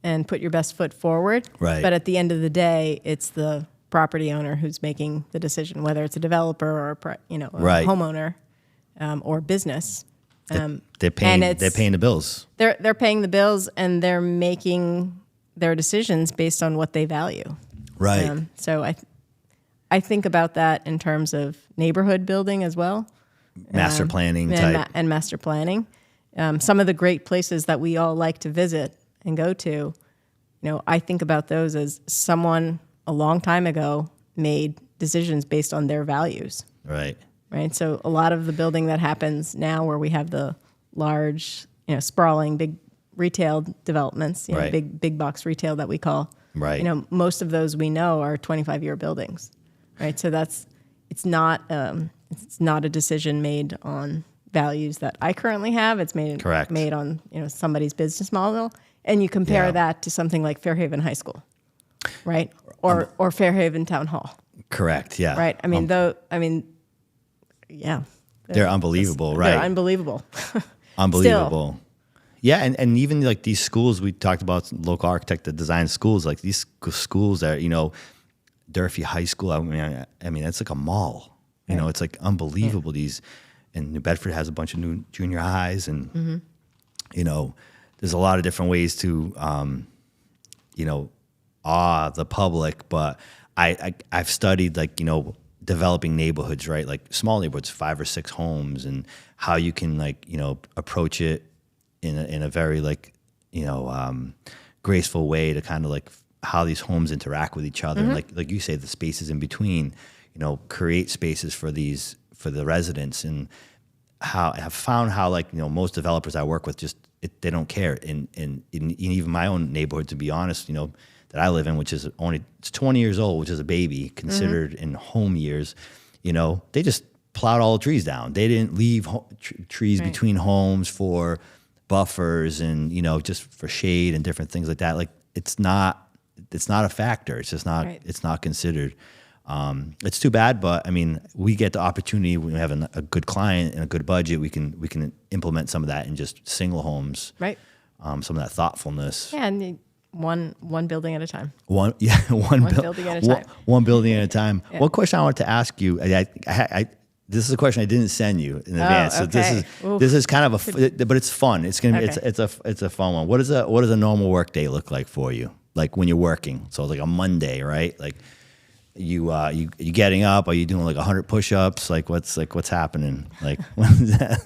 B: and put your best foot forward.
A: Right.
B: But at the end of the day, it's the property owner who's making the decision, whether it's a developer or a homeowner or business.
A: They're paying the bills.
B: They're paying the bills, and they're making their decisions based on what they value.
A: Right.
B: So I think about that in terms of neighborhood building as well.
A: Master planning type.
B: And master planning. Some of the great places that we all like to visit and go to, I think about those as someone a long time ago made decisions based on their values.
A: Right.
B: Right. So a lot of the building that happens now where we have the large, sprawling big retail developments, big box retail that we call.
A: Right.
B: Most of those we know are 25-year buildings. Right. So it's not a decision made on values that I currently have. It's made on, somebody's business model. And you compare that to something like Fairhaven High School. Right. Or Fairhaven Town Hall.
A: Correct. Yeah.
B: Right. Yeah.
A: They're unbelievable, right?
B: They're unbelievable.
A: Unbelievable. Still. Yeah, and even like these schools, we talked about local architect that designs schools, like these schools that, Durfee High School, I mean, it's like a mall. It's like unbelievable. Yeah. And New Bedford has a bunch of new junior highs, and, there's a lot of different ways to, awe the public, but I've studied like developing neighborhoods, right? Like small neighborhoods, 5 or 6 homes, and how you can like approach it in a very like graceful way to kind of like how these homes interact with each other, and like you say, the spaces in between, create spaces for the residents, and how I have found how like most developers I work with they don't care, in even my own neighborhood, to be honest, that I live in, which is it's 20 years old, which is a baby considered in home years, they just plowed all the trees down. They didn't leave trees between homes for buffers and, just for shade and different things like that. Like it's not a factor. It's just not, it's not considered. It's too bad, but I mean, we get the opportunity when we have a good client and a good budget, we can implement some of that in just single homes.
B: Right.
A: Some of that thoughtfulness.
B: Yeah. And one building at a time.
A: One building at a time. One building at a time. Yeah. One question I wanted to ask you, this is a question I didn't send you in advance.
B: Okay.
A: So this is kind of but it's fun. It's gonna be it's a fun one. What does a normal work day look like for you? Like when you're working. So like a Monday, right? Like you getting up? Are you doing like 100 push-ups? Like what's happening? Like when's that?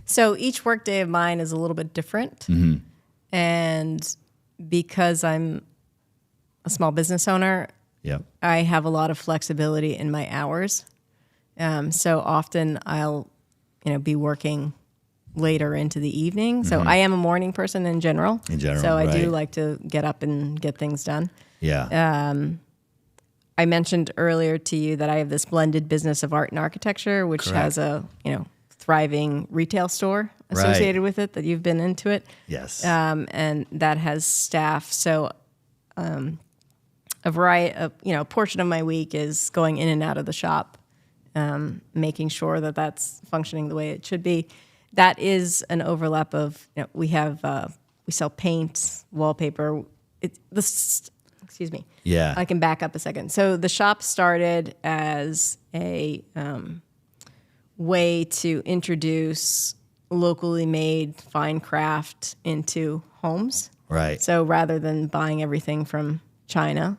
B: So each work day of mine is a little bit different. Mm-hmm. And because I'm a small business owner, I have a lot of flexibility in my hours. So often I'll, be working later into the evening. So I am a morning person in general. So I do like to get up and get things done.
A: Yeah.
B: I mentioned earlier to you that I have this blended business of art and architecture, which has a thriving retail store associated with it that you've been into it.
A: Yes.
B: And that has staff. So a variety of, a portion of my week is going in and out of the shop, making sure that that's functioning the way it should be. That is an overlap of, we sell paint, wallpaper. Excuse me.
A: Yeah.
B: I can back up a second. So the shop started as a way to introduce locally made fine craft into homes.
A: Right.
B: So rather than buying everything from China,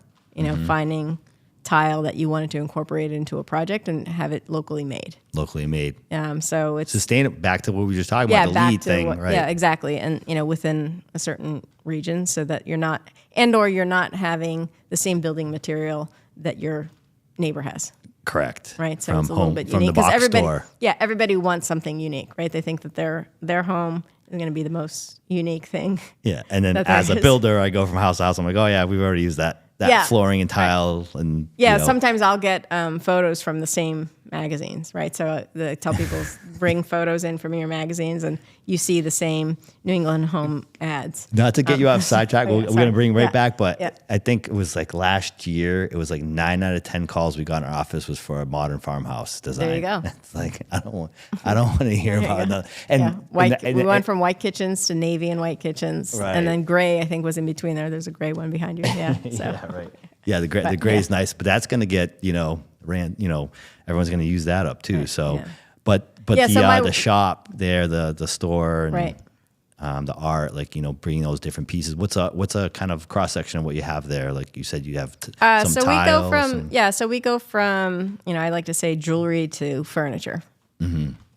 B: finding tile that you wanted to incorporate into a project and have it locally made.
A: Locally made.
B: So it's
A: sustainable. Back to what we were just talking about, the lead thing, right?
B: Yeah, exactly. And within a certain region, so that you're not having the same building material that your neighbor has.
A: Correct.
B: Right. So
A: from
B: it's a little bit
A: from
B: unique
A: the box
B: everybody,
A: store.
B: Yeah, everybody wants something unique, right? They think that their home is going to be the most unique thing.
A: Yeah, and then as a builder, I go from house to house. I'm like, oh yeah, we've already used that flooring and tile and
B: sometimes I'll get photos from the same magazines, right? So I tell people bring photos in from your magazines, and you see the same New England home ads.
A: Not to get you off sidetrack, we're going to bring back, but I think it was like last year, it was like 9 out of 10 calls we got in our office was for a modern farmhouse design.
B: There you go.
A: It's like I don't want to hear about another. And
B: we went from white kitchens to navy and white kitchens, and then gray I think was in between there. There's a gray one behind you. Yeah. So.
A: Yeah, right. Yeah, the gray is nice, but that's going to get everyone's going to use that up too. So, but the shop there, the store, and the art, bringing those different pieces. What's a kind of cross section of what you have there? Like you said, you have some
B: so
A: tiles.
B: So we go from I like to say jewelry to furniture,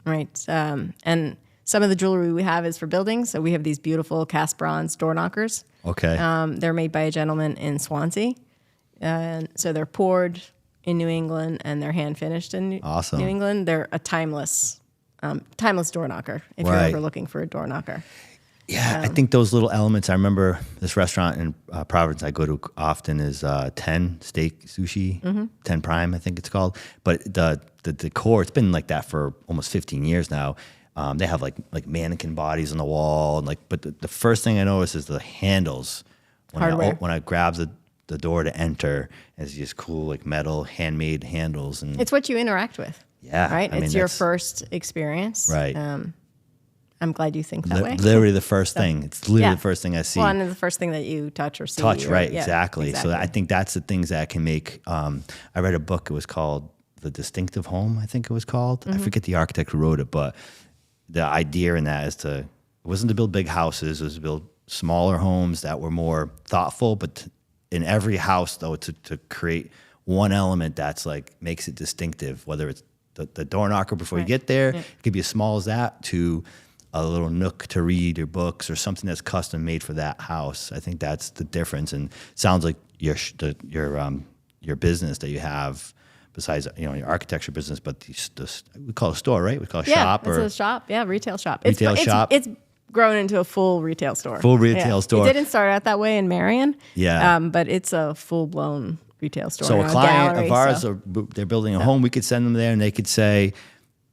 B: right? And some of the jewelry we have is for buildings. So we have these beautiful cast bronze door knockers.
A: Okay.
B: They're made by a gentleman in Swansea. And so they're poured in New England and they're hand finished in New England. They're a timeless door knocker if you're ever looking for a door knocker.
A: Yeah, I think those little elements. I remember this restaurant in Providence I go to often is 10 Steak Sushi, 10 Prime I think it's called. But the decor, it's been like that for almost 15 years now. They have like mannequin bodies on the wall, and but the first thing I notice is the handles when I grab the door to enter. It's just cool metal handmade handles, and
B: it's what you interact with.
A: Yeah,
B: right. It's your first experience,
A: right?
B: I'm glad you think that way.
A: Literally the first thing. It's literally the first thing I see.
B: Well, and the first thing that you touch or see.
A: Exactly. So I think that's the things that can make. I read a book. It was called The Distinctive Home. I think it was called. I forget the architect who wrote it, but the idea in that is it wasn't to build big houses. It was to build smaller homes that were more thoughtful, but in every house though, to create one element that's makes it distinctive, whether it's the door knocker before you get there. It could be as small as that to a little nook to read your books or something that's custom made for that house. I think that's the difference. And it sounds like your business that you have, besides your architecture business, but we call it a store, right? We call it a shop.
B: It's a shop. Yeah, retail shop.
A: Shop.
B: It's grown into a full retail store.
A: Full retail store.
B: It didn't start out that way in Marion.
A: Yeah.
B: But it's a full blown retail store.
A: So a client of ours, they're building a home. We could send them there, and they could say,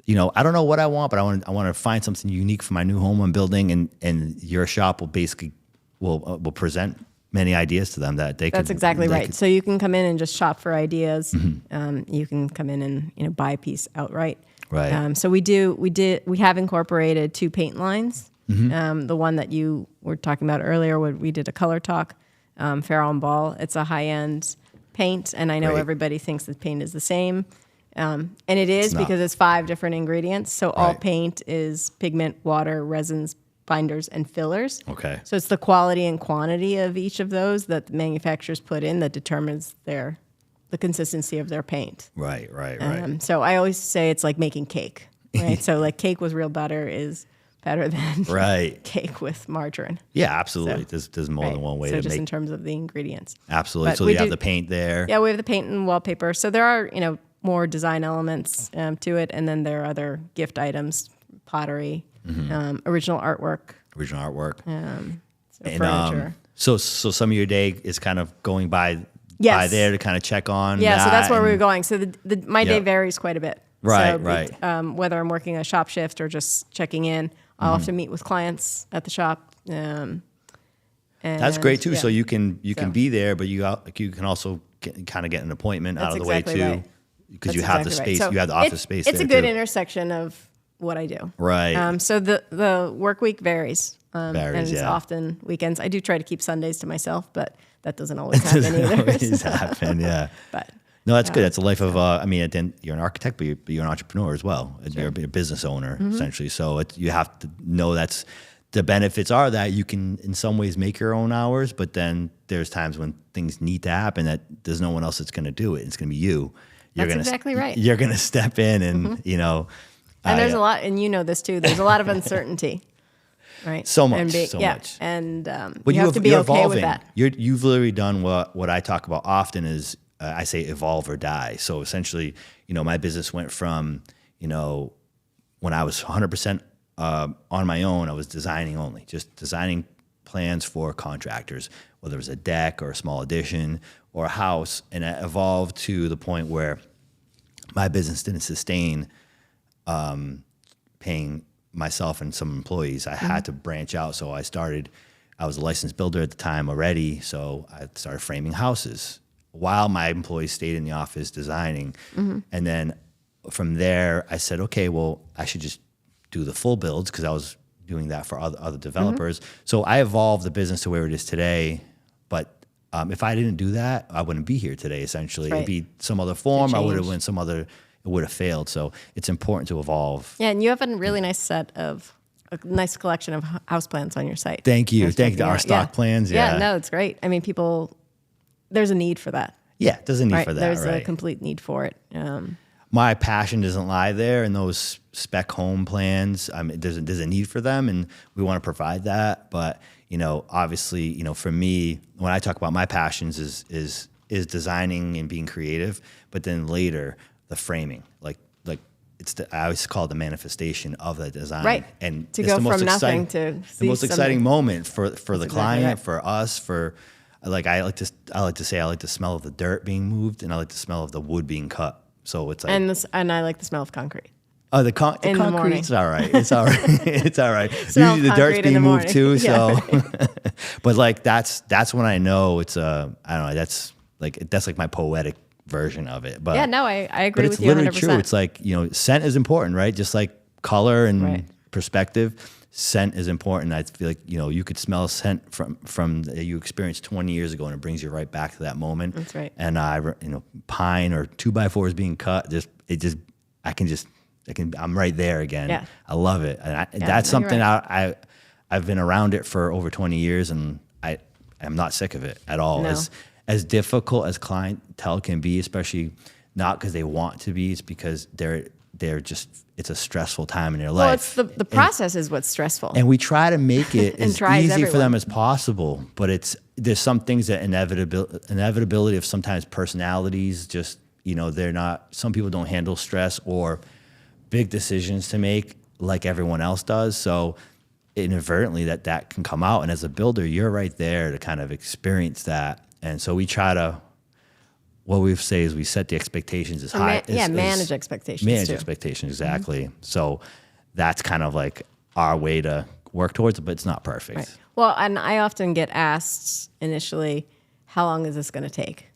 A: I don't know what I want, but I want to find something unique for my new home I'm building, and your shop will basically will present many ideas to them that they.
B: That's exactly right. So you can come in and just shop for ideas. You can come in and buy a piece outright.
A: Right.
B: So we have incorporated 2 paint lines. The one that you were talking about earlier, when we did a color talk, Farrell and Ball. It's a high end paint, and I know everybody thinks that paint is the same. And it is because it's 5 different ingredients. So all paint is pigment, water, resins, binders, and fillers.
A: Okay.
B: So it's the quality and quantity of each of those that the manufacturers put in that determines the consistency of their paint.
A: Right.
B: So I always say it's like making cake, right? So cake with real butter is better than cake with margarine.
A: Yeah, absolutely. So, there's more than one way to make. So
B: just in terms of the ingredients.
A: Absolutely. So you have the paint there.
B: Yeah, we have the paint and wallpaper. So there are, more design elements to it, and then there are other gift items, pottery, original artwork.
A: Original artwork.
B: So furniture.
A: So some of your day is kind of going by there to kind of check on.
B: Yeah, so that's where we were going. So my day
A: Yep.
B: varies quite a bit.
A: Right,
B: so
A: right.
B: Whether I'm working a shop shift or just checking in, I'll often meet with clients at the shop. And
A: that's great too.
B: yeah.
A: So you can be there, but you can also kind of get an appointment out of the way too,
B: right.
A: because you have the space. So you have the office space.
B: It's
A: there
B: a good
A: too.
B: intersection of what I do.
A: Right.
B: So the work week varies.
A: Varies,
B: and it's
A: yeah.
B: often weekends. I do try to keep Sundays to myself, but that doesn't always happen
A: Doesn't
B: either.
A: always happen, yeah.
B: But
A: no, that's good. That's a life of. I mean, then you're an architect, but you're an entrepreneur as well. Sure. You're a business owner essentially. So you have to know that's the benefits are that you can, in some ways, make your own hours. But then there's times when things need to happen that there's no one else that's going to do it. It's going to be you.
B: That's exactly right.
A: You're going to step in, and
B: And there's a lot, and you know this too. There's a lot of uncertainty. Right.
A: So much,
B: much. And
A: but
B: you have to be okay with that.
A: You've literally done what I talk about often is I say evolve or die. So essentially, my business went from, when I was 100% on my own, I was designing only, just designing plans for contractors, whether it was a deck or a small addition or a house. And it evolved to the point where my business didn't sustain paying myself and some employees. I had to branch out. So I was a licensed builder at the time already. So I started framing houses while my employees stayed in the office designing. And then from there, I said, okay, well, I should just do the full builds because I was doing that for other developers. So I evolved the business to where it is today. But if I didn't do that, I wouldn't be here today, essentially.
B: Right.
A: It'd be some other form. I would have went some other, it would have failed. So it's important to evolve.
B: Yeah, and you have a really nice nice collection of house plans on your site.
A: Thank you. Thank you. Our stock plans. Yeah.
B: Yeah, no, it's great. I mean, there's a need for that.
A: Yeah, there's a need for that.
B: There's
A: right.
B: a complete need for it.
A: My passion doesn't lie there in those spec home plans. There's a need for them, and we want to provide that. But obviously, for me, when I talk about my passions is designing and being creative. But then later, the framing, like I always call it the manifestation of the design.
B: Right.
A: And
B: to
A: it's
B: go
A: the most
B: from nothing
A: exciting,
B: to
A: the most exciting moment for the client,
B: right.
A: for us, for. Like I like to say I like the smell of the dirt being moved, and I like the smell of the wood being cut. So it's like
B: and I like the smell of concrete.
A: Oh, the concrete's all right. It's all right. It's all right.
B: Smell
A: Usually the dirt's being moved too.
B: Yeah,
A: So,
B: right.
A: but that's when I know it's I don't know. That's like my poetic version of it. But
B: yeah, no, I agree with you 100%.
A: But it's literally true. It's like scent is important, right? Just like color and perspective. Scent is important. I feel like you could smell a scent from you experienced 20 years ago, and it brings you right back to that moment.
B: That's right.
A: And pine or 2x4s being cut, I'm right there again.
B: Yeah.
A: I love it, and that's something right. I've been around it for over 20 years, and I'm not sick of it at all.
B: No.
A: As difficult as clientele can be, especially not because they want to be, it's because it's a stressful time in their life.
B: Well, it's the process is what's stressful.
A: And we try to make it as easy for them
B: everyone.
A: as possible, but there's some things that inevitability of sometimes personalities, just, some people don't handle stress or big decisions to make like everyone else does. So inadvertently that can come out. And as a builder, you're right there to kind of experience that. And so we try to, what we say is we set the expectations as high.
B: Manage expectations.
A: Manage expectations, exactly. So that's kind of like our way to work towards it, but it's not perfect.
B: Right. Well, and I often get asked initially, how long is this going to take?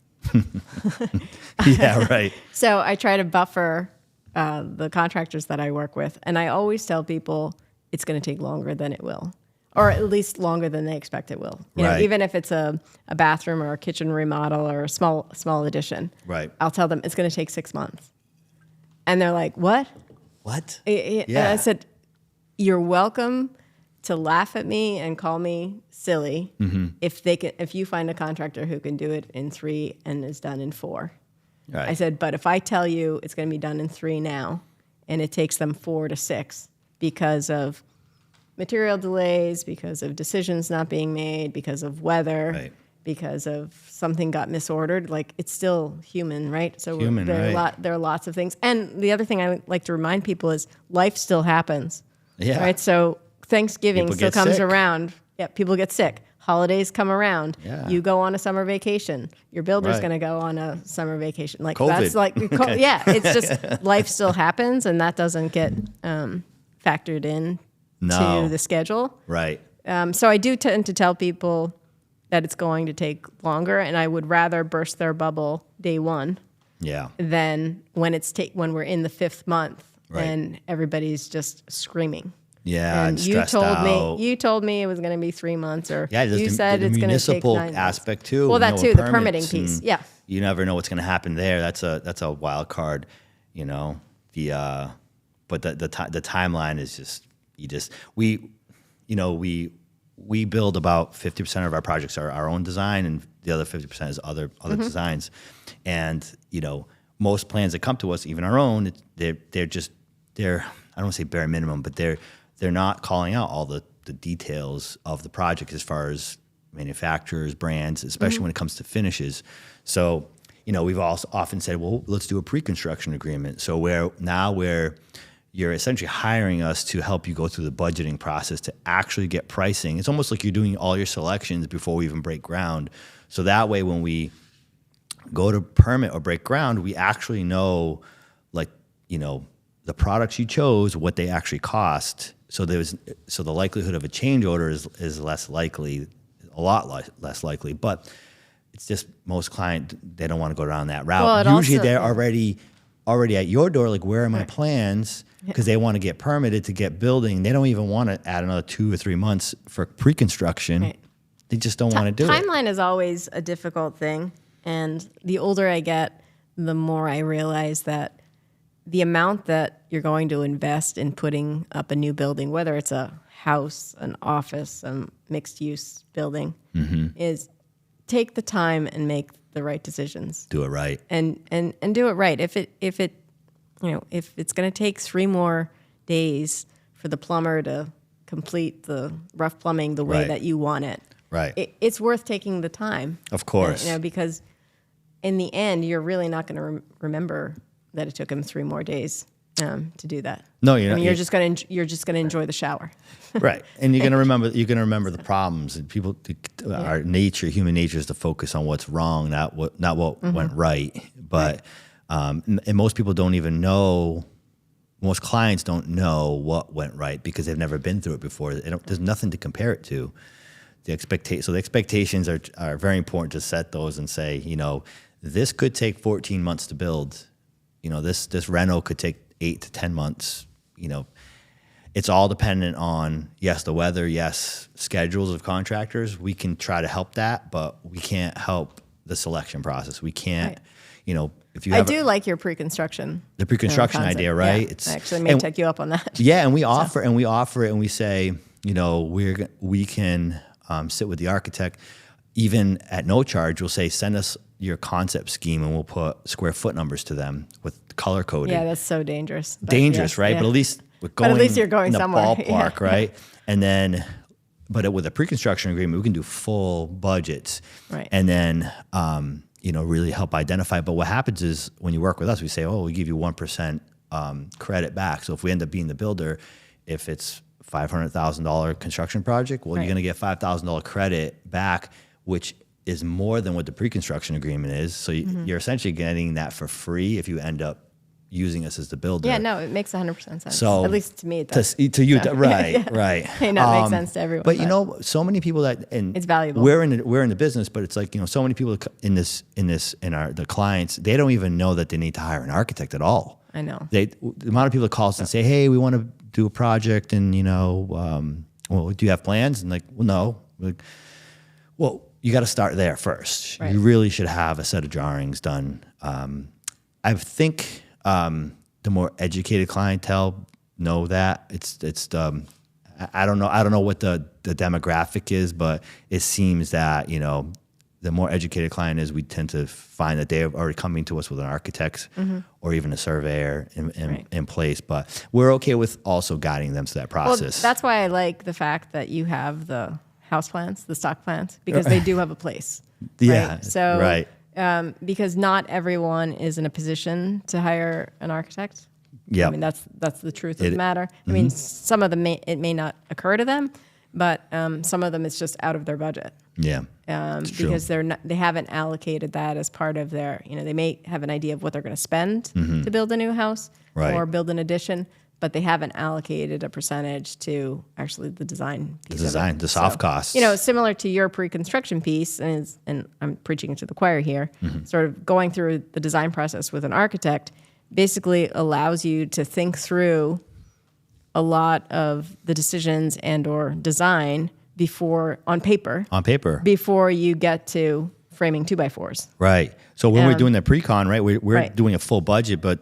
A: Yeah, right.
B: So I try to buffer the contractors that I work with, and I always tell people it's going to take longer than it will, or at least longer than they expect it will. You know, even if it's a bathroom or a kitchen remodel or a small addition.
A: Right.
B: I'll tell them it's going to take 6 months. And they're like, what?
A: What?
B: And I said, you're welcome to laugh at me and call me silly if you find a contractor who can do it in 3 and is done in 4. Right. I said, but if I tell you it's going to be done in 3 now and it takes them 4 to 6 because of material delays, because of decisions not being made, because of weather, because of something got misordered, like it's still human, right? So there are lots of things. And the other thing I like to remind people is life still happens.
A: Yeah.
B: Right. So Thanksgiving
A: People
B: still
A: get
B: comes
A: sick.
B: around. Yeah. People get sick. Holidays come around.
A: Yeah.
B: You go on a summer vacation. Your builder's
A: Right.
B: going to go on a summer vacation. Like
A: COVID.
B: that's like,
A: Okay.
B: yeah, it's just life still happens, and that doesn't get factored in to the schedule.
A: Right.
B: So I do tend to tell people that it's going to take longer, and I would rather burst their bubble day one
A: Yeah.
B: than when we're in the 5th month
A: Right.
B: and everybody's just screaming.
A: Yeah.
B: And
A: stressed out.
B: you told me it was going to be 3 months, or
A: Yeah,
B: you said it's going to take 9
A: municipal
B: months.
A: aspect too.
B: Well, that
A: with
B: too, the
A: permits
B: permitting piece.
A: and
B: Yeah.
A: You never know what's going to happen there. That's a wild card, you know. But the timeline is just we build about 50% of our projects are our own design, and the other 50% is other designs. And most plans that come to us, even our own, they're I don't want to say bare minimum, but they're not calling out all the details of the project as far as manufacturers, brands, especially when it comes to finishes. So, we've also often said, well, let's do a pre-construction agreement. So where you're essentially hiring us to help you go through the budgeting process to actually get pricing. It's almost like you're doing all your selections before we even break ground. So that way, when we go to permit or break ground, we actually know, the products you chose, what they actually cost. So the likelihood of a change order is less likely, a lot less likely. But it's just most clients, they don't want to go down that route.
B: Well,
A: Usually
B: also,
A: they're already at your door, like, where are my plans? Because they want to get permitted to get building. They don't even want to add another 2 or 3 months for pre-construction.
B: Right.
A: They just don't want to do it.
B: Timeline is always a difficult thing. And the older I get, the more I realize that the amount that you're going to invest in putting up a new building, whether it's a house, an office, a mixed-use building, is take the time and make the right decisions.
A: Do it right.
B: And do it right. If it's going to take 3 more days for the plumber to complete the rough plumbing the way
A: Right.
B: that you want it,
A: Right.
B: it's worth taking the time.
A: Of course.
B: Because in the end, you're really not going to remember that it took him 3 more days to do that.
A: No, you're not.
B: You're just going to enjoy the shower.
A: Right. And you're going to remember the problems, and human nature is to focus on what's wrong, not what went right. But and most people don't even know. Most clients don't know what went right because they've never been through it before. There's nothing to compare it to. So the expectations are very important to set those and say, this could take 14 months to build. This reno could take 8 to 10 months. It's all dependent on, yes, the weather, yes, schedules of contractors. We can try to help that, but we can't help the selection process. We can't, if you have
B: I do like your pre-construction.
A: The pre-construction
B: concept.
A: idea, right?
B: Yeah, I actually may take you up on that.
A: Yeah, and we offer it, and we say, we can sit with the architect, even at no charge. We'll say, send us your concept scheme, and we'll put square foot numbers to them with color coding.
B: Yeah, that's so dangerous.
A: Dangerous, right?
B: Yeah.
A: But at least you're going
B: in the
A: somewhere. Ballpark,
B: Yeah.
A: right? And then, with a pre-construction agreement, we can do full budgets,
B: right?
A: And then, really help identify. But what happens is when you work with us, we say, we give you 1% credit back. So if we end up being the builder, if it's $500,000 construction project, well,
B: right.
A: You're going to get $5,000 credit back, which is more than what the pre-construction agreement is. So you're essentially getting that for free if you end up using us as the builder.
B: Yeah, no, it makes 100% sense.
A: So
B: at least to me, it does.
A: To you,
B: So,
A: right,
B: yeah.
A: right.
B: May not make sense to everyone.
A: But so many people
B: it's valuable.
A: We're in the business, but it's like so many people in the clients, they don't even know that they need to hire an architect at all.
B: I know.
A: The amount of people that call us and say, "Hey, we want to do a project, and well, do you have plans?" And like, well, no. Like, well, you got to start there first.
B: Right.
A: You really should have a set of drawings done. I think the more educated clientele know that. I don't know what the demographic is, but it seems that the more educated client is, we tend to find that they are already coming to us with an architect or even a surveyor in place. But we're okay with also guiding them through that process.
B: Well, that's why I like the fact that you have the house plans, the stock plans, because they do have a place.
A: Yeah.
B: Right? So,
A: right.
B: Because not everyone is in a position to hire an architect.
A: Yeah.
B: I mean, that's the truth of the matter. I mean, some of them it may not occur to them, but some of them it's just out of their budget.
A: Yeah.
B: Because they haven't allocated that as part of their, they may have an idea of what they're going to spend to build a new house or build an addition, but they haven't allocated a percentage to actually the design piece.
A: The soft costs.
B: Similar to your pre-construction piece, and I'm preaching to the choir here, sort of going through the design process with an architect basically allows you to think through a lot of the decisions and or design on paper, before you get to framing 2x4s.
A: Right. So when we're doing the pre-con, right, we're doing a full budget, but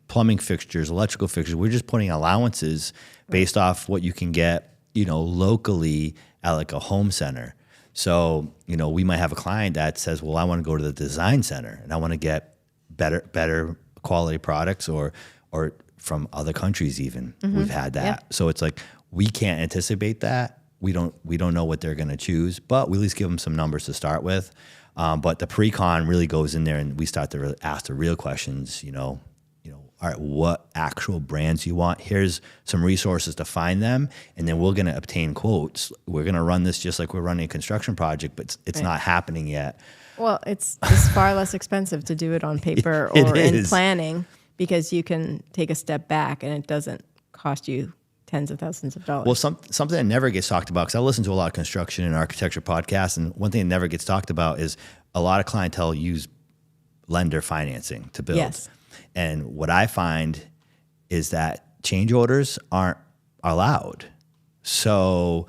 A: plumbing fixtures, electrical fixtures, we're just putting allowances based off what you can get, locally at like a home center. So, we might have a client that says, well, I want to go to the design center and I want to get better quality products or from other countries even. We've had that. Yeah. So it's like, we can't anticipate that. We don't know what they're going to choose, but we at least give them some numbers to start with. But the pre-con really goes in there and we start to really ask the real questions, all right, what actual brands you want? Here's some resources to find them, and then we're going to obtain quotes. We're going to run this just like we're running a construction project, but it's not happening yet.
B: Well, it's far less expensive to do it on paper or in planning because you can take a step back and it doesn't cost you tens of thousands of dollars.
A: Well, something that never gets talked about, because I listen to a lot of construction and architecture podcasts, and one thing that never gets talked about is a lot of clientele use lender financing to build.
B: Yes.
A: And what I find is that change orders aren't allowed. So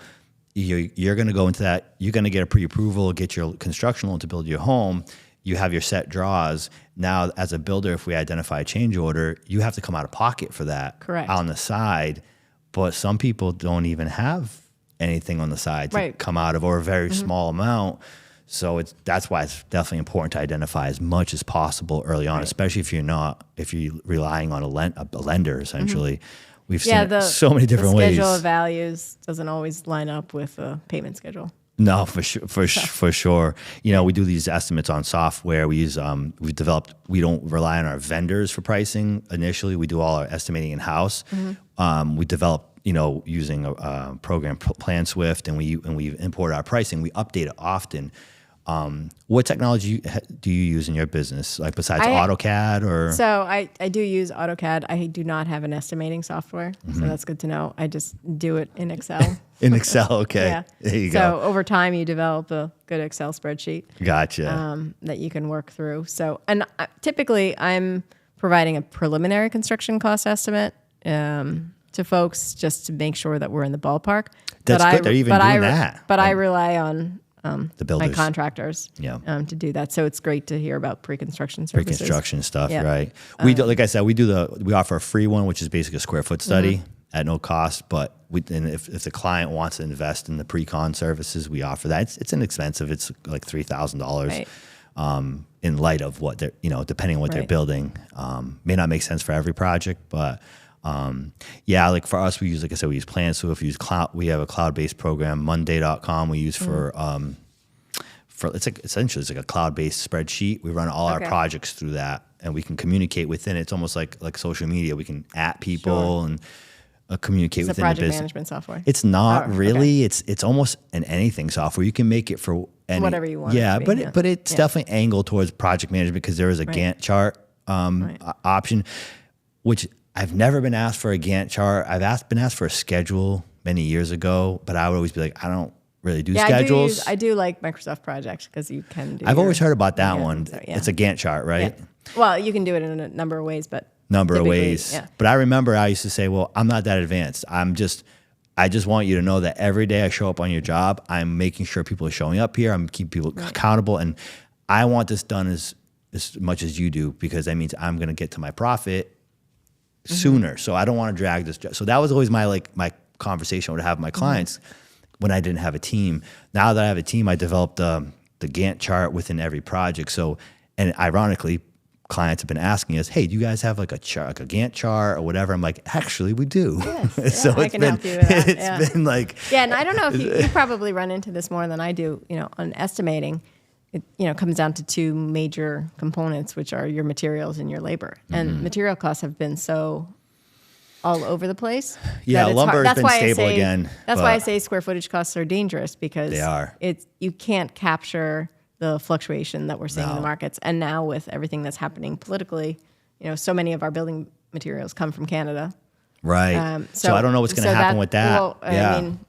A: you're going to go into that. You're going to get a pre-approval, get your construction loan to build your home. You have your set draws. Now, as a builder, if we identify a change order, you have to come out of pocket for that.
B: Correct.
A: On the side. But some people don't even have anything on the side to come out of, or a very small amount. So that's why it's definitely important to identify as much as possible early on, especially if you're relying on a lender essentially. We've seen it so many different ways.
B: The schedule of values doesn't always line up with a payment schedule.
A: No, for sure. We do these estimates on software. We use we don't rely on our vendors for pricing initially. We do all our estimating in house. We develop using a program Plan Swift, and we import our pricing. We update it often. What technology do you use in your business, like besides AutoCAD or? So
B: I do use AutoCAD. I do not have an estimating software, so that's good to know. I just do it in Excel.
A: In Excel, okay.
B: Yeah.
A: There you go.
B: So over time, you develop a good Excel spreadsheet.
A: Gotcha.
B: That you can work through. So, and typically, I'm providing a preliminary construction cost estimate to folks just to make sure that we're in the ballpark.
A: That's good. They're even doing that.
B: But I rely on
A: the builders,
B: my contractors, to do that. So it's great to hear about pre-construction services.
A: Pre-construction stuff, right? We do, like I said, we offer a free one, which is basically a square foot study at no cost. But if the client wants to invest in the pre-con services, we offer that. It's inexpensive. It's like $3,000 in light of what they're, depending on what they're building. May not make sense for every project, but like for us, we use, like I said, we use Plan Swift. We use cloud. We have a cloud-based program, Monday.com. We use for essentially it's like a cloud-based spreadsheet. We run all our projects through that, and we can communicate within it. It's almost like social media. We can @people and communicate within the business.
B: It's a project management software.
A: It's not really. It's almost an anything software. You can make it for
B: whatever you want.
A: Yeah, but it's definitely angled towards project management because there is a Gantt chart option, which I've never been asked for a Gantt chart. I've been asked for a schedule many years ago, but I would always be like, I don't really do schedules.
B: I do like Microsoft Project because you can do.
A: I've always heard about that one. So, it's a Gantt chart, right?
B: Yeah. Well, you can do it in a number of ways, but
A: But I remember I used to say, well, I'm not that advanced. I just want you to know that every day I show up on your job, I'm making sure people are showing up here. I'm keeping people accountable, and I want this done as much as you do because that means I'm going to get to my profit sooner. So I don't want to drag this. So that was always my conversation I would have with my clients when I didn't have a team. Now that I have a team, I developed the Gantt chart within every project. So, and ironically, clients have been asking us, hey, do you guys have like a chart, like a Gantt chart or whatever? I'm like, actually, we do.
B: Yes, so I can help you with that.
A: It's been like...
B: Yeah, and I don't know if you probably run into this more than I do, on estimating. it comes down to two major components, which are your materials and your labor. And material costs have been so all over the place.
A: Yeah, lumber has been stable again.
B: That's why I say square footage costs are dangerous, because
A: they are.
B: You can't capture the fluctuation that we're seeing in the markets. And now with everything that's happening politically, so many of our building materials come from Canada.
A: Right. So I don't know what's going to happen with that.
B: Well, I mean,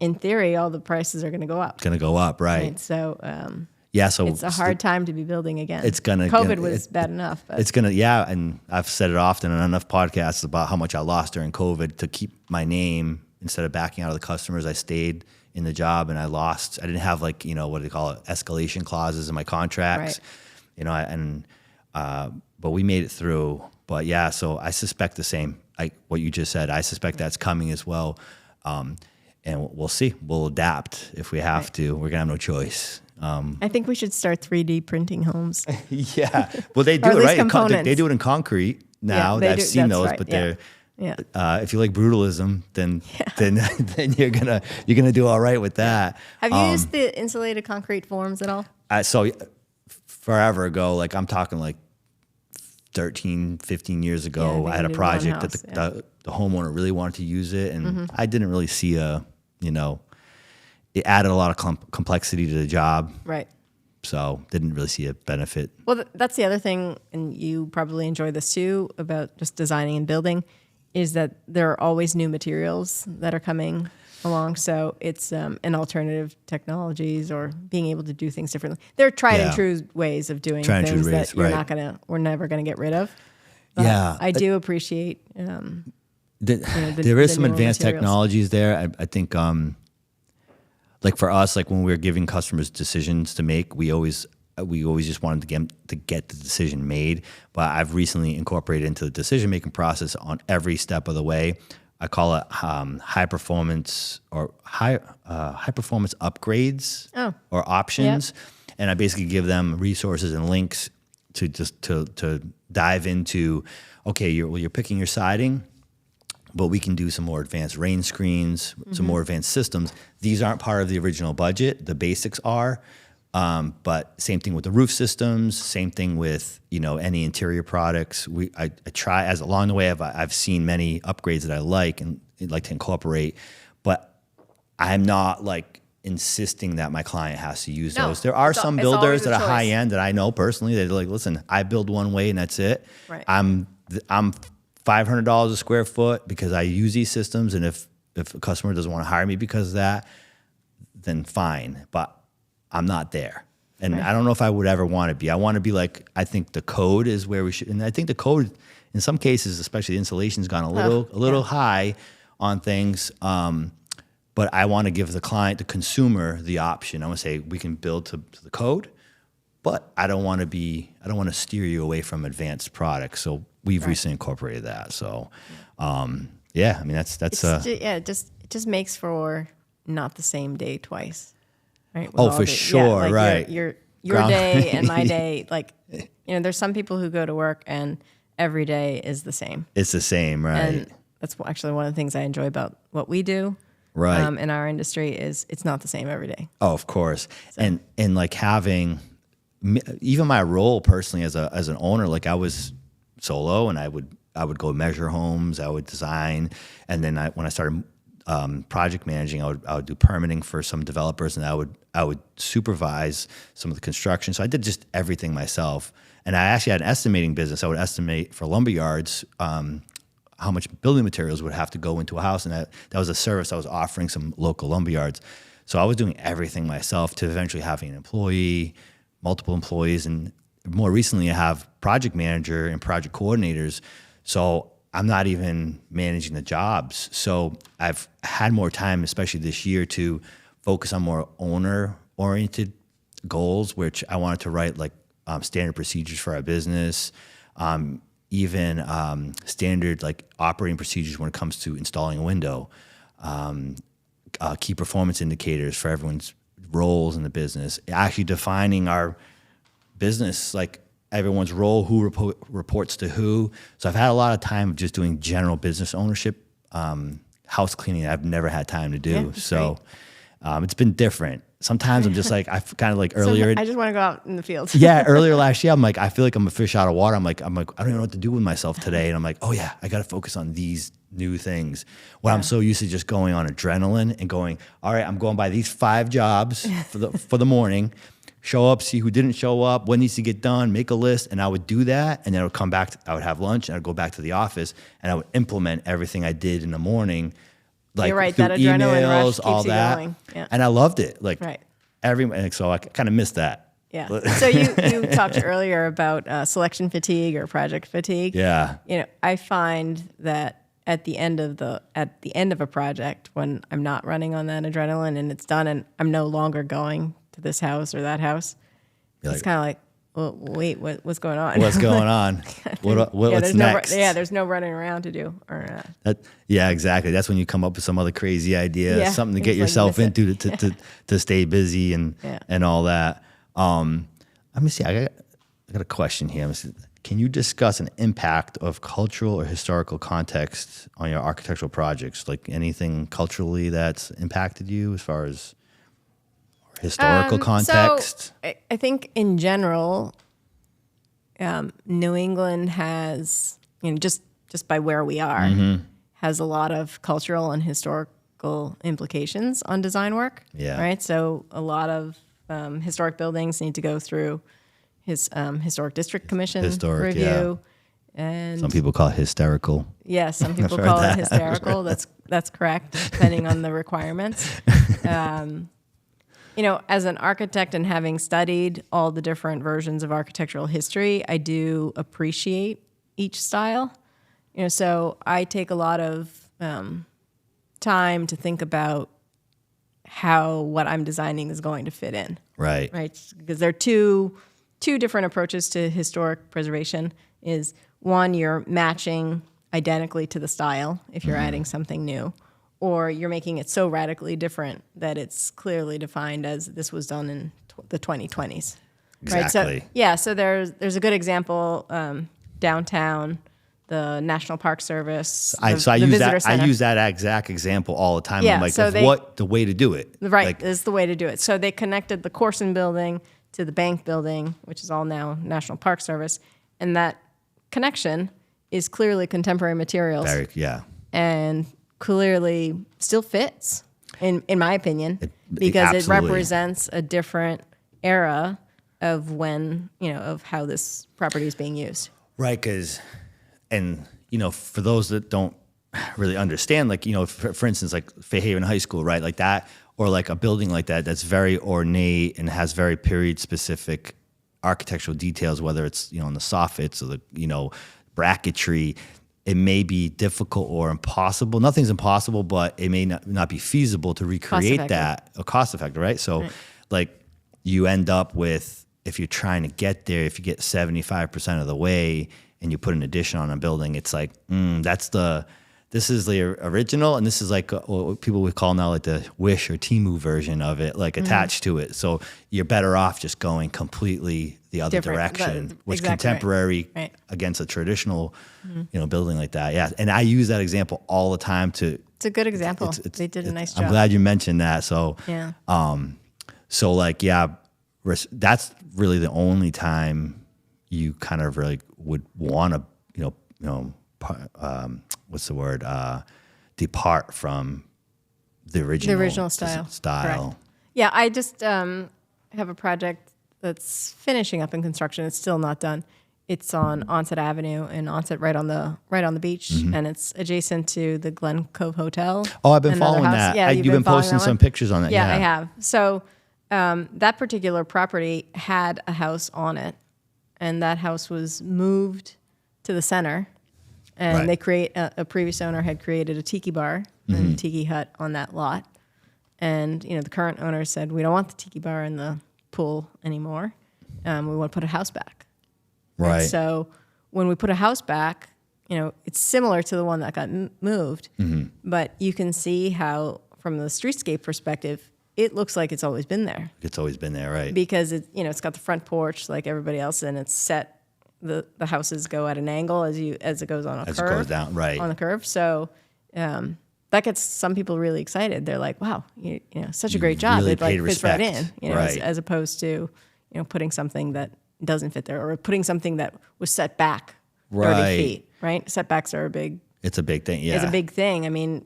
B: in theory, all the prices are going to go up.
A: Going to go up, right?
B: So,
A: so
B: it's a hard time to be building again.
A: It's gonna.
B: COVID was bad enough. But.
A: It's gonna. And I've said it often on enough podcasts about how much I lost during COVID to keep my name. Instead of backing out of the customers, I stayed in the job, and I didn't have what do they call it, escalation clauses in my contracts. Right. But we made it through. But so I suspect the same. What you just said, I suspect that's coming as well. And we'll see. We'll adapt if we have to. We're gonna have no choice.
B: I think we should start 3D printing homes.
A: Yeah, well, they do it right. They do it in concrete now.
B: Yeah,
A: I've seen those, right. But they're. Yeah. If you like brutalism, then you're gonna do all right with that.
B: Have you used the insulated concrete forms at all?
A: So forever ago, I'm talking 13, 15 years ago, I had a project that the homeowner really wanted to use it, and I didn't really see it added a lot of complexity to the job.
B: Right.
A: So didn't really see a benefit.
B: Well, that's the other thing, and you probably enjoy this too, about just designing and building, is that there are always new materials that are coming along. So it's an alternative technologies or being able to do things differently. There are tried and true ways of doing things that we're never going to get rid of. But I do appreciate
A: there is some advanced technologies there. I think for us, when we were giving customers decisions to make, we always just wanted to get the decision made. But I've recently incorporated into the decision-making process on every step of the way. I call it high performance upgrades or options. Yep. And I basically give them resources and links to just to dive into, okay, you're picking your siding, but we can do some more advanced rain screens, some more advanced systems. These aren't part of the original budget. The basics are. But same thing with the roof systems, same thing with, any interior products. I try along the way, I've seen many upgrades that I like and like to incorporate, but I'm not insisting that my client has to use those. There are some builders that are high end that I know personally, they're listen, I build one way and that's it.
B: Right.
A: I'm $500 a square foot because I use these systems. And if a customer doesn't want to hire me because of that, then fine. But I'm not there. And I don't know if I would ever want to be. I want to be I think the code is where we should. And I think the code, in some cases, especially the insulation's gone a little high on things. But I want to give the client, the consumer, the option. I want to say we can build to the code, but I don't want to steer you away from advanced products. So we've recently incorporated that. So, I mean, that's
B: it just makes for not the same day twice. Right?
A: For sure, right.
B: Your day and my day, there's some people who go to work and every day is the same.
A: It's the same, right?
B: And that's actually one of the things I enjoy about what we do,
A: right?
B: In our industry is it's not the same every day.
A: Oh, of course, so. and having even my role personally as an owner, I was solo and I would go measure homes, I would design, and then when I started project managing, I would do permitting for some developers, and I would supervise some of the construction. So I did just everything myself. And I actually had an estimating business. I would estimate for lumber yards how much building materials would have to go into a house, and that was a service I was offering some local lumber yards. So I was doing everything myself to eventually having an employee, multiple employees, and more recently I have project manager and project coordinators. So I'm not even managing the jobs. So I've had more time, especially this year, to focus on more owner-oriented goals, which I wanted to write standard procedures for our business, even standard operating procedures when it comes to installing a window, key performance indicators for everyone's roles in the business, actually defining our business, everyone's role, who reports to who. So I've had a lot of time of just doing general business ownership, house cleaning I've never had time to do. So it's been different. sometimes I'm just like, I kind of like earlier.
B: I just want to go out in the field.
A: Yeah. Earlier last year, I'm like, I feel like I'm a fish out of water. I'm like, I don't even know what to do with myself today. And I'm like, oh yeah, I got to focus on these new things. When I'm so used to just going on adrenaline and going, all right, I'm going by these 5 jobs for the morning, show up, see who didn't show up, what needs to get done, make a list. And I would do that. And then I would come back, I would have lunch and I'd go back to the office and I would implement everything I did in the morning. Like
B: you're right, that adrenaline rush keeps
A: all that.
B: Going. Yeah.
A: And I loved it. Like
B: right.
A: So I kind of missed that.
B: Yeah. So you talked earlier about selection fatigue or project fatigue.
A: Yeah.
B: I find that at the end of a project, when I'm not running on that adrenaline and it's done, and I'm no longer going to this house or that house, it's kind of like, well, wait, what's going on?
A: What's going on? What's next?
B: There's no running around to do.
A: Yeah, exactly. That's when you come up with some other crazy idea, something to get yourself into to stay busy and all that. Let me see. I got a question here. Can you discuss an impact of cultural or historical context on your architectural projects? Like anything culturally that's impacted you as far as historical context?
B: So I think in general, New England has, just by where we are, has a lot of cultural and historical implications on design work.
A: Yeah.
B: Right. So a lot of historic buildings need to go through his Historic District Commission review.
A: Yeah.
B: And
A: some people call it hysterical.
B: Yeah, some people call it hysterical. That's correct, depending on the requirements. As an architect and having studied all the different versions of architectural history, I do appreciate each style. So I take a lot of time to think about how what I'm designing is going to fit in.
A: Right.
B: Because there are two different approaches to historic preservation. Is one, you're matching identically to the style if you're adding something new, or you're making it so radically different that it's clearly defined as this was done in the 2020s.
A: Exactly.
B: Right? So there's a good example downtown, the National Park Service.
A: I use that exact example all the time.
B: Yeah,
A: I'm like,
B: so
A: what the way to do it?
B: Right, is the way to do it. So they connected the Corson building to the Bank building, which is all now National Park Service, and that connection is clearly contemporary materials. And clearly still fits, in my opinion, because it represents a different era of when, of how this property is being used.
A: Right, for those that don't really understand, like, for instance, like Fairhaven High School, right, like that, or like a building like that that's very ornate and has very period-specific architectural details, whether it's, in the soffits or the, bracketry. It may be difficult or impossible. Nothing's impossible, but it may not be feasible to recreate that, or cost-effective, right? So, like, you end up with, if you're trying to get there, if you get 75% of the way and you put an addition on a building, it's like, this is the original, and this is like what people would call now like the Wish or Temu version of it, like attached to it. So you're better off just going completely the other direction, which contemporary against a traditional, building like that. Yeah, and I use that example all the time to. It's
B: a good example. They did a nice job.
A: I'm glad you mentioned that. So
B: yeah.
A: So like that's really the only time you kind of really would want to what's the word? Depart from the original style.
B: Correct. Yeah, I just have a project that's finishing up in construction. It's still not done. It's on Onset Avenue in Onset, right on the beach, and it's adjacent to the Glen Cove Hotel.
A: Oh, I've been following that. Yeah, you've been posting some pictures on that.
B: Yeah, I have. So that particular property had a house on it, and that house was moved to the center. And a previous owner had created a tiki bar and a tiki hut on that lot. And, the current owner said, we don't want the tiki bar in the pool anymore. We want to put a house back.
A: Right.
B: And so when we put a house back, it's similar to the one that got moved. But you can see how, from the streetscape perspective, it looks like it's always been there.
A: It's always been there, right.
B: Because it's got the front porch like everybody else, and it's set. The houses go at an angle as it goes on a curve.
A: As it goes down, right.
B: On the curve. So that gets some people really excited. They're like, wow, you know, such a great job.
A: Really
B: it like
A: paid
B: fits right
A: respect.
B: in, you know,
A: Right.
B: as opposed to, you know, putting something that doesn't fit there or putting something that was set back 30 feet, right? Setbacks are
A: It's a big thing, yeah.
B: It's a big thing. I mean,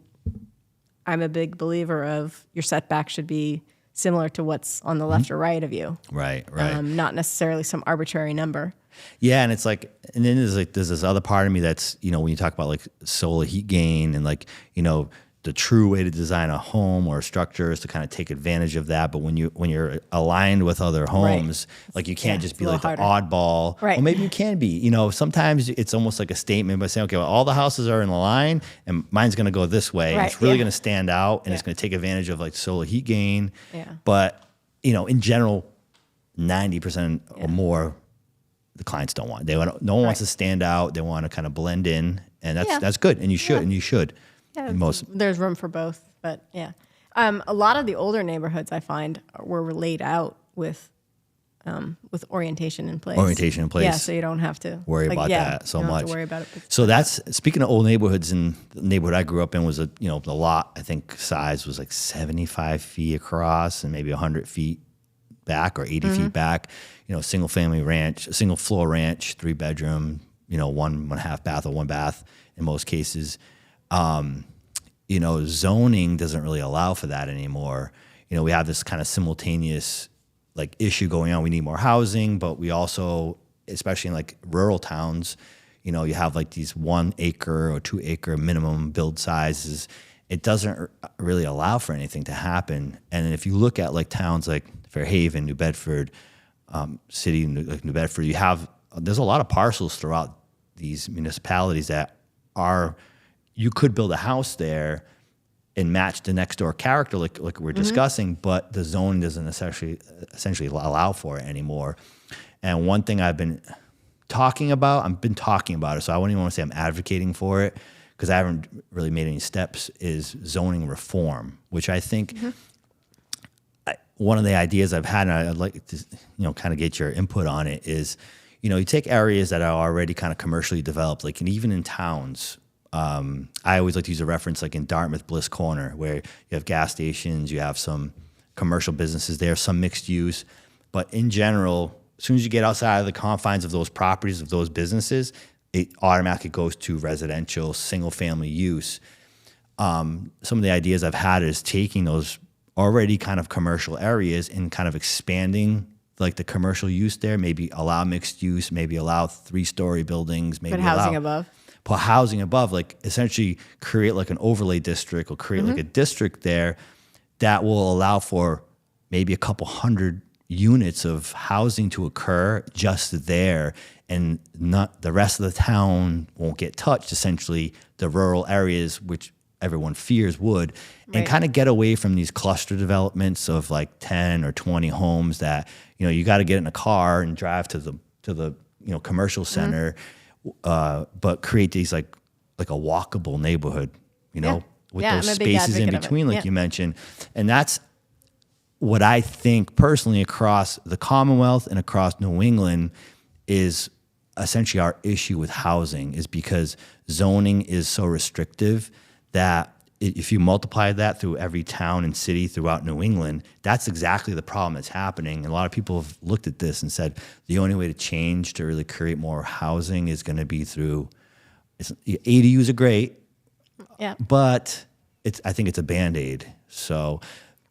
B: I'm a big believer of your setback should be similar to what's on the left or right of you.
A: Right.
B: Not necessarily some arbitrary number.
A: Yeah, and it's like, and then there's this other part of me that's, you know, when you talk about like solar heat gain and like, you know, the true way to design a home or a structure is to kind of take advantage of that. But when you're aligned with other homes, like you can't just be like the oddball.
B: Right.
A: Or maybe you can be. You know, sometimes it's almost like a statement by saying, okay, well, all the houses are in the line and mine's going to go this way. And it's really going to stand out and it's going to take advantage of like solar heat gain.
B: Yeah.
A: But, you know, in general, 90% or more, the clients don't want. No one wants to stand out. They want to kind of blend in, and that's good. And you should. And you should.
B: Yeah, there's room for both, but yeah. A lot of the older neighborhoods I find were laid out with orientation in place. Yeah, so you don't have to
A: worry about that so much.
B: Don't have to worry about it.
A: So that's, speaking of old neighborhoods, and the neighborhood I grew up in was the lot, I think size was like 75 feet across and maybe 100 feet back or 80 feet back. You know, single floor ranch, 3-bedroom, you know, 1.5 bath or 1 bath in most cases. You know, zoning doesn't really allow for that anymore. You know, we have this kind of simultaneous like issue going on. We need more housing, but we also, especially in like rural towns, you know, you have like these 1 acre or 2 acre minimum build sizes. It doesn't really allow for anything to happen. And if you look at like towns like Fairhaven, New Bedford, city like New Bedford, there's a lot of parcels throughout these municipalities that you could build a house there and match the next door character like we're discussing, but the zone doesn't essentially allow for it anymore. And one thing I've been talking about it, so I wouldn't even want to say I'm advocating for it because I haven't really made any steps, is zoning reform, which I think one of the ideas I've had, and I'd like to, you know, kind of get your input on it, is, you know, you take areas that are already kind of commercially developed, like, and even in towns. I always like to use a reference like in Dartmouth Bliss Corner, where you have gas stations, you have some commercial businesses there, some mixed use. But in general, as soon as you get outside of the confines of those properties, of those businesses, it automatically goes to residential, single family use. Some of the ideas I've had is taking those already kind of commercial areas and kind of expanding like the commercial use there, maybe allow mixed use, maybe allow 3-story buildings, maybe put housing above, like essentially create like an overlay district or create like a district there that will allow for maybe a couple hundred units of housing to occur just there, and not the rest of the town won't get touched, essentially the rural areas, which everyone fears would, and kind of get away from these cluster developments of like 10 or 20 homes that, you know, you got to get in a car and drive to the you know, commercial center. But create these like a walkable neighborhood, you know, with those spaces in between, like you mentioned. And that's what I think personally across the Commonwealth and across New England is essentially our issue with housing, is because zoning is so restrictive that if you multiply that through every town and city throughout New England, that's exactly the problem that's happening. And a lot of people have looked at this and said the only way to change, to really create more housing, is going to be through ADUs are great, but I think it's a Band-Aid. So,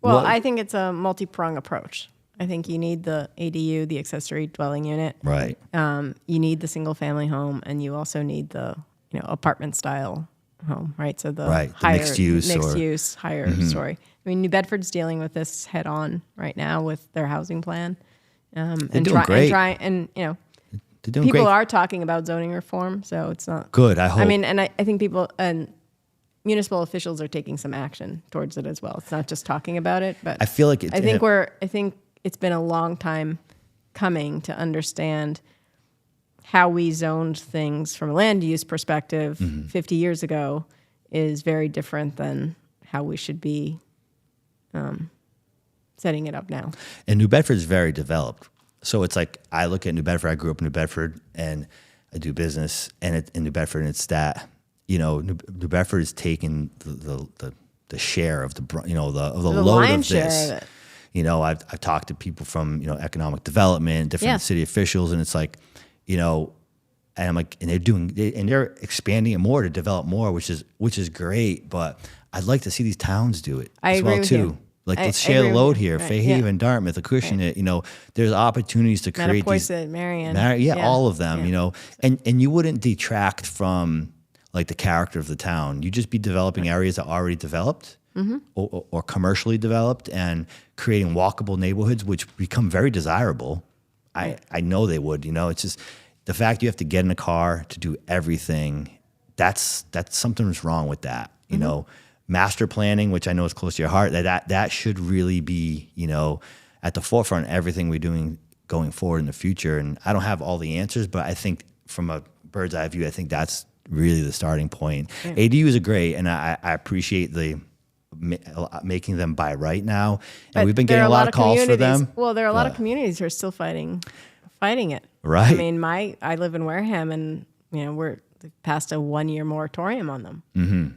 B: I think it's a multi-prong approach. I think you need the ADU, the accessory dwelling unit.
A: Right.
B: You need the single family home, and you also need the, you know, apartment style home, right? So the higher
A: mixed use,
B: higher story. I mean, New Bedford's dealing with this head on right now with their housing plan.
A: They're doing great.
B: And you know,
A: people
B: great. Are talking about zoning reform, so it's not
A: good. I hope.
B: I mean, and I think people and municipal officials are taking some action towards it as well. It's not just talking about it, but
A: I feel like
B: I think it's been a long time coming to understand how we zoned things from a land use perspective 50 years ago is very different than how we should be setting it up now.
A: And New Bedford is very developed. So it's like, I look at New Bedford, I grew up in New Bedford, and I do business in New Bedford, and it's that New Bedford has taken the share of the load of this.
B: Of it.
A: I've talked to people from economic development, different city officials, and it's like, and I'm like, and they're expanding it more to develop more, which is great. But I'd like to see these towns do it as well too. Like, let's share the load here.
B: Right.
A: Fairhaven, Dartmouth, Acushnet, there's opportunities to create these.
B: Marion.
A: All of them, and you wouldn't detract from like the character of the town. You just be developing areas that are already developed or commercially developed and creating walkable neighborhoods, which become very desirable. I know they would, it's just the fact you have to get in a car to do everything. That's something's wrong with that, Master planning, which I know is close to your heart, that should really be, at the forefront of everything we're doing going forward in the future. And I don't have all the answers, but I think from a bird's eye view, I think that's really the starting point. Yeah. ADUs are great, and I appreciate the making them by right now. And
B: but
A: we've been getting a lot of calls for them.
B: Well, there are a lot of communities who are still fighting it.
A: Right.
B: I mean, I live in Wareham, and we're past a 1-year moratorium on them. Mm-hmm.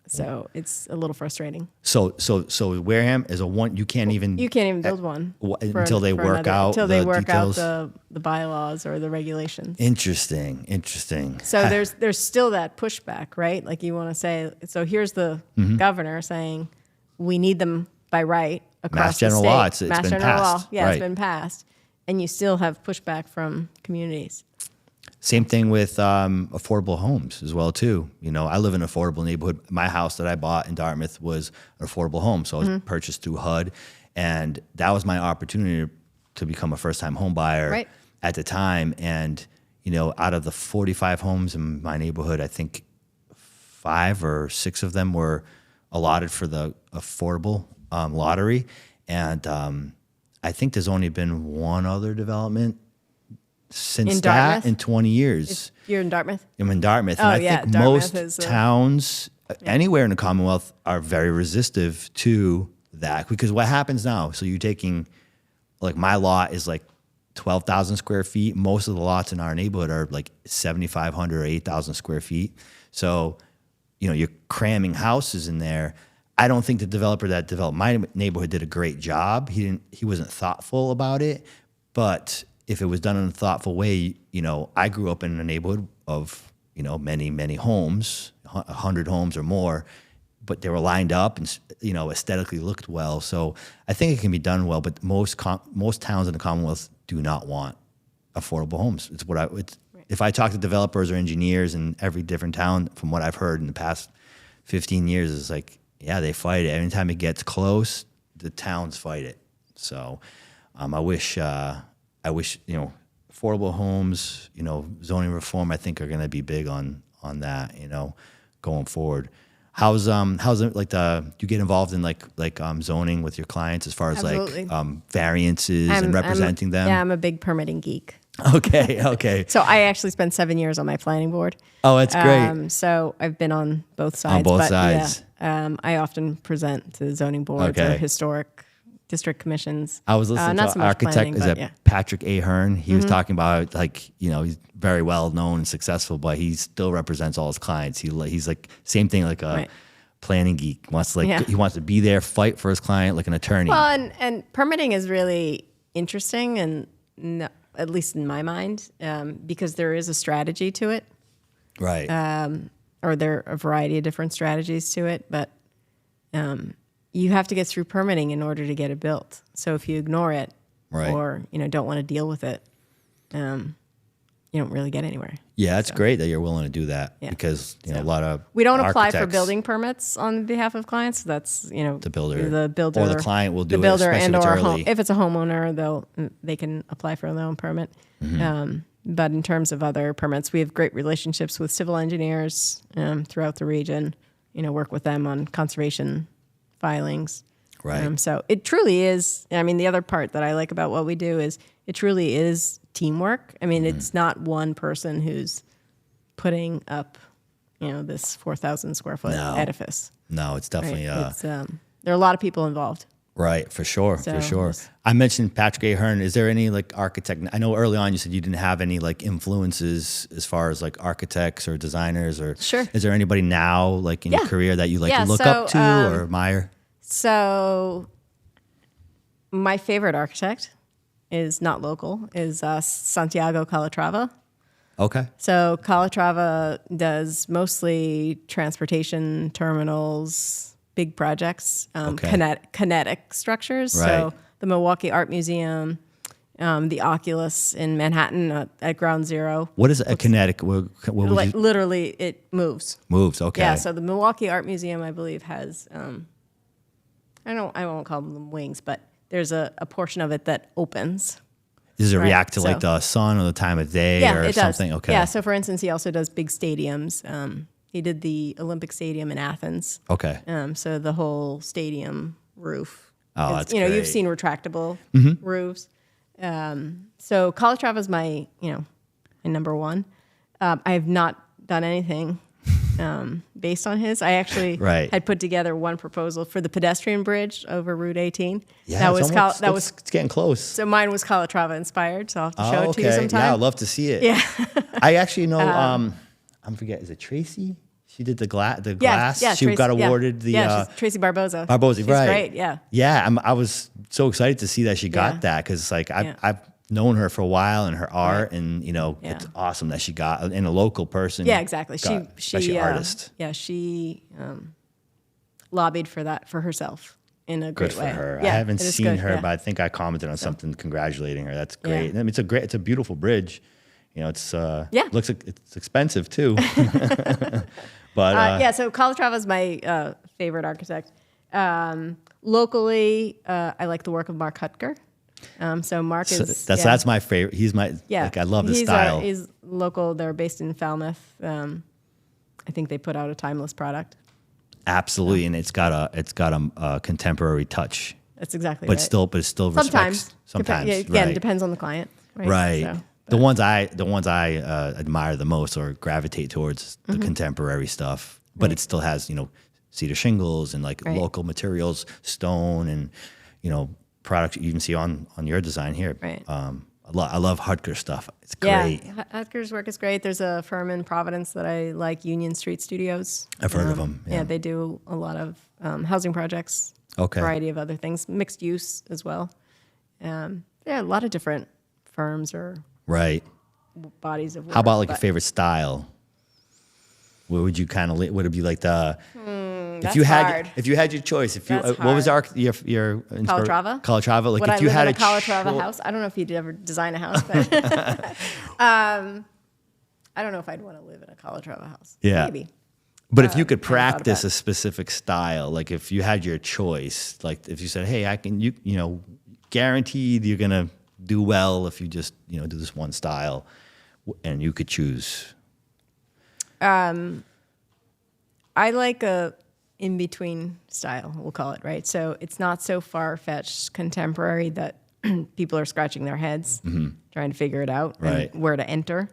B: So it's a little frustrating.
A: So Wareham is you can't even
B: build one
A: until they work out
B: the bylaws or the regulations.
A: Interesting.
B: So there's still that pushback, right? Like, you want to say, so here's the governor saying we need them by right across the state.
A: Mass General Law,
B: it's been passed, and you still have pushback from communities.
A: Same thing with affordable homes as well too. I live in an affordable neighborhood. My house that I bought in Dartmouth was an affordable home, so I was purchased through HUD, and that was my opportunity to become a first-time home buyer at the time. And out of the 45 homes in my neighborhood, I think 5 or 6 of them were allotted for the affordable lottery, and I think there's only been one other development since that in 20 years.
B: You're in Dartmouth?
A: I'm in Dartmouth. And I think Dartmouth most towns anywhere in the Commonwealth are very resistive to that, because what happens now, so you're taking, like, my lot is like 12,000 square feet. Most of the lots in our neighborhood are like 7,500 or 8,000 square feet. So, you're cramming houses in there. I don't think the developer that developed my neighborhood did a great job. He wasn't thoughtful about it, but if it was done in a thoughtful way, I grew up in a neighborhood of, many, many homes, 100 homes or more, but they were lined up and, aesthetically looked well. So I think it can be done well, but most towns in the Commonwealth do not want affordable homes. If I talk to developers or engineers in every different town, from what I've heard in the past 15 years, it's like, yeah, they fight it. Anytime it gets close, the towns fight it. So I wish, affordable homes, zoning reform, I think, are going to be big on that, going forward. How's it like do you get involved in like zoning with your clients as far as
B: Absolutely.
A: like variances and representing them?
B: Yeah, I'm a big permitting geek.
A: Okay.
B: So I actually spent 7 years on my planning board.
A: Oh, that's great.
B: So I've been on both sides.
A: On both sides.
B: Yeah, I often present to zoning boards or historic district commissions.
A: I was listening to an architect, Patrick Ahern. He was talking about, like, he's very well known and successful, but he still represents all his clients. He's like, same thing, like a planning geek. He wants to be there, fight for his client like an attorney.
B: Well, and permitting is really interesting, and at least in my mind, because there is a strategy to it.
A: Right.
B: Or there are a variety of different strategies to it, but you have to get through permitting in order to get it built. So if you ignore it, or don't want to deal with it, you don't really get anywhere.
A: Yeah, it's great that you're willing to do that, because a lot of
B: we don't apply for building permits on behalf of clients. So that's the builder
A: or the client will do
B: the builder
A: it,
B: and
A: if it's
B: or
A: early.
B: if it's a homeowner, they can apply for their own permit. But in terms of other permits, we have great relationships with civil engineers throughout the region. Work with them on conservation filings.
A: Right.
B: So it truly is. I mean, the other part that I like about what we do is it truly is teamwork. I mean, it's not one person who's putting up, this 4,000 square foot edifice.
A: No, it's definitely.
B: Right? There are a lot of people involved.
A: Right, for sure,
B: So
A: for sure.
B: just-
A: I mentioned Patrick A. Hearn. Is there any like architect? I know early on you said you didn't have any like influences as far as like architects or designers or.
B: Sure.
A: Is there anybody now like in your career that you like look up to or admire?
B: So my favorite architect is not local, is Santiago Calatrava.
A: Okay.
B: So Calatrava does mostly transportation terminals, big projects, kinetic structures.
A: Right.
B: So the Milwaukee Art Museum, the Oculus in Manhattan at Ground Zero.
A: What is a kinetic? What would
B: Like
A: you,
B: literally, it moves.
A: moves? Okay.
B: Yeah. So the Milwaukee Art Museum, I believe, has I won't call them wings, but there's a portion of it that opens.
A: Does it react to
B: so-
A: like the sun or the time of day
B: Yeah,
A: or
B: it
A: something?
B: does.
A: Okay.
B: Yeah. So for instance, he also does big stadiums. He did the Olympic Stadium in Athens.
A: Okay.
B: So the whole stadium roof.
A: Oh,
B: is-
A: that's
B: you've
A: great.
B: seen retractable roofs. So Calatrava's my number one. I have not done anything based on his. I actually
A: Right.
B: had put together one proposal for the pedestrian bridge over Route 18.
A: Yeah,
B: that
A: it's
B: was
A: almost,
B: that was
A: it's getting close.
B: so mine was Calatrava inspired. So I'll have to show it to you
A: okay.
B: sometime.
A: Yeah, I'd love to see it.
B: Yeah.
A: I actually know. I'm forget. Is it Tracy? She did the glass.
B: Yeah,
A: She
B: Tracy,
A: got awarded the.
B: she's Tracy Barboza.
A: Barboza,
B: She's
A: right?
B: great. Yeah.
A: Yeah, I was so excited to see that she got
B: Yeah.
A: that because like
B: Yeah.
A: I've known her for a while and her art and it's awesome that she got and a local person.
B: Yeah, exactly.
A: got,
B: She
A: especially artist.
B: Yeah, she lobbied for that for herself in a great
A: Good for
B: way.
A: her.
B: Yeah,
A: I haven't
B: it is
A: seen
B: good,
A: her,
B: yeah.
A: but I think I commented on something congratulating her. That's great.
B: Yeah.
A: I mean, it's a beautiful bridge. It's
B: Yeah.
A: looks like it's expensive too. But
B: So Calatrava's my favorite architect. Locally, I like the work of Mark Hutker. So Mark is
A: that's my favorite. He's my like I love his style.
B: He's local. They're based in Falmouth. I think they put out a timeless product.
A: Absolutely, and it's got a contemporary touch.
B: That's exactly
A: But
B: right.
A: it still respects. Sometimes,
B: again,
A: right.
B: depends on the client. Right.
A: Right.
B: So,
A: the ones I admire the most or gravitate towards the contemporary stuff, but it still has cedar shingles and like local materials, stone and products you even see on your design here.
B: Right.
A: I love Hutker stuff. It's great.
B: Yeah, Hutker's work is great. There's a firm in Providence that I like, Union Street Studios.
A: I've heard of them. Yeah.
B: They do a lot of housing projects.
A: Okay.
B: Variety of other things, mixed use as well. A lot of different firms or
A: Right.
B: bodies of work.
A: How about like a favorite style? What would you kind of would it be like the
B: That's hard.
A: if you had your choice if you
B: That's
A: what was
B: hard.
A: your
B: Calatrava?
A: Calatrava like
B: Would
A: if
B: I
A: you
B: live
A: had
B: in a Calatrava
A: cho-
B: house? I don't know if you'd ever design a house, but I don't know if I'd want to live in a Calatrava house.
A: Yeah.
B: Maybe.
A: But if you could
B: I hadn't thought of
A: practice
B: that.
A: a specific style, like if you had your choice, like if you said, "Hey, I can," guaranteed you're gonna do well if you just do this one style, and you could choose.
B: I like a in-between style, we'll call it, right? So it's not so far-fetched contemporary that people are scratching their heads trying to figure it out
A: Right.
B: and where to enter.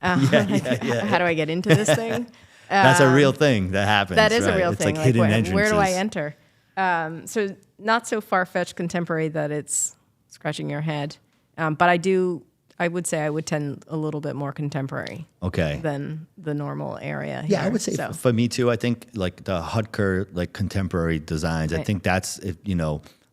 A: Yeah.
B: How do I get into this thing?
A: That's a real thing that happens.
B: That is
A: right?
B: a real
A: it's
B: thing.
A: Like hidden entrances.
B: where do I enter? So not so far-fetched contemporary that it's scratching your head. But I would say I would tend a little bit more contemporary
A: Okay.
B: than the normal area
A: Yeah, I
B: here.
A: would say
B: So,
A: for me too. I think like the Hutker like contemporary designs. I
B: Right.
A: think that's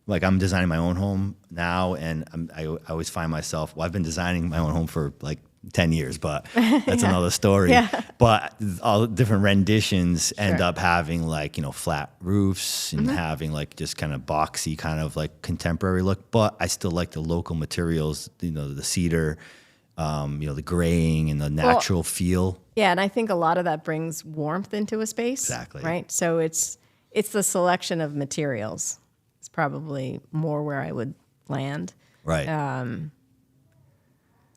A: like I'm designing my own home now, and I always find myself. Well, I've been designing my own home for like 10 years, but that's another story.
B: Yeah.
A: But all the different renditions end
B: Sure.
A: up having like flat roofs and having like just kind of boxy kind of like contemporary look. But I still like the local materials. The cedar. The graying and the natural feel.
B: Yeah, and I think a lot of that brings warmth into a space.
A: Exactly.
B: Right? So it's the selection of materials. It's probably more where I would land.
A: Right.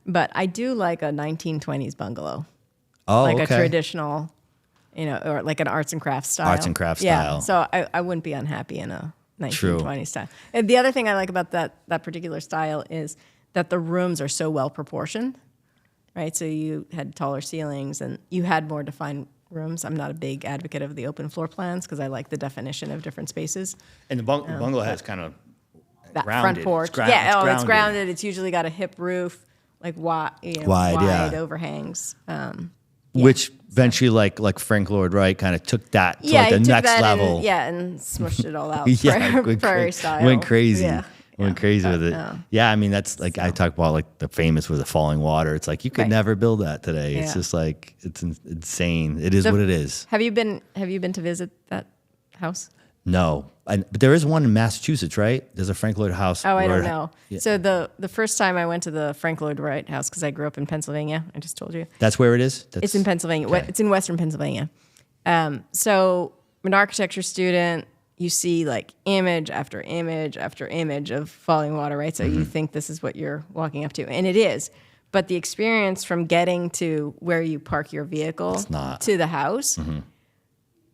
B: But I do like a 1920s bungalow.
A: Oh,
B: Like
A: okay.
B: a traditional, or like an arts and crafts style.
A: Arts and crafts
B: Yeah.
A: style.
B: So I wouldn't be unhappy in a
A: True.
B: 1920s style. And the other thing I like about that particular style is that the rooms are so well proportioned, right? So you had taller ceilings and you had more defined rooms. I'm not a big advocate of the open floor plans because I like the definition of different spaces.
A: And the bungalow has kind of
B: that
A: grounded.
B: front porch. It's grounded. It's usually got a hip roof, like wide overhangs.
A: Which eventually, like Frank Lloyd Wright kind of took that to like the next level.
B: And smushed it all out. Prairie style.
A: Went crazy.
B: Yeah.
A: Went crazy with it. Yeah, I mean that's like I talk about like the famous with the falling water. It's like you could never build that today. It's just like it's insane. It is what it is.
B: Have you been to visit that house?
A: No, but there is one in Massachusetts, right? There's a Frank Lloyd house.
B: Oh, I don't know. Yeah. So the first time I went to the Frank Lloyd Wright house, because I grew up in Pennsylvania, I just told you.
A: That's where it is?
B: It's in Pennsylvania. Okay. It's in Western Pennsylvania. So I'm an architecture student. You see like image after image after image of falling water, right? So you think this is what you're walking up to, and it is. But the experience from getting to where you park your vehicle to the house,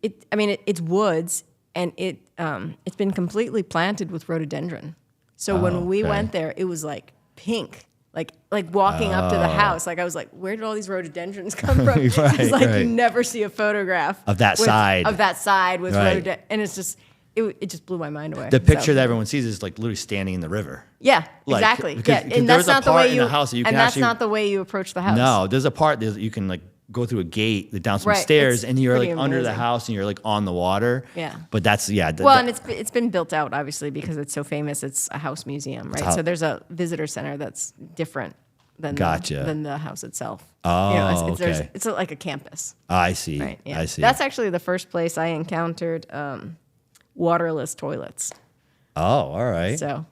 B: it's woods, and it's been completely planted with rhododendron. So when we went there, it was like pink. Like walking up to the house, like I was like, where did all these rhododendrons come from? It's like you never see a photograph
A: of that side
B: with rhododendron, and it's just. It just blew my mind away.
A: The picture that everyone sees is like literally standing in the river.
B: Yeah, exactly. And that's not the way you. And that's not the way you approach the house.
A: No, there's a part you can like go through a gate, down some stairs, and you're like under the house, and you're like on the water.
B: Yeah.
A: But that's
B: well, and it's been built out obviously because it's so famous. It's a house museum, right? So there's a visitor center that's different than the house itself.
A: Oh,
B: okay. It's like a campus.
A: I see.
B: Right. Yeah.
A: I see.
B: That's actually the first place I encountered. Waterless toilets.
A: Oh, all right.
B: So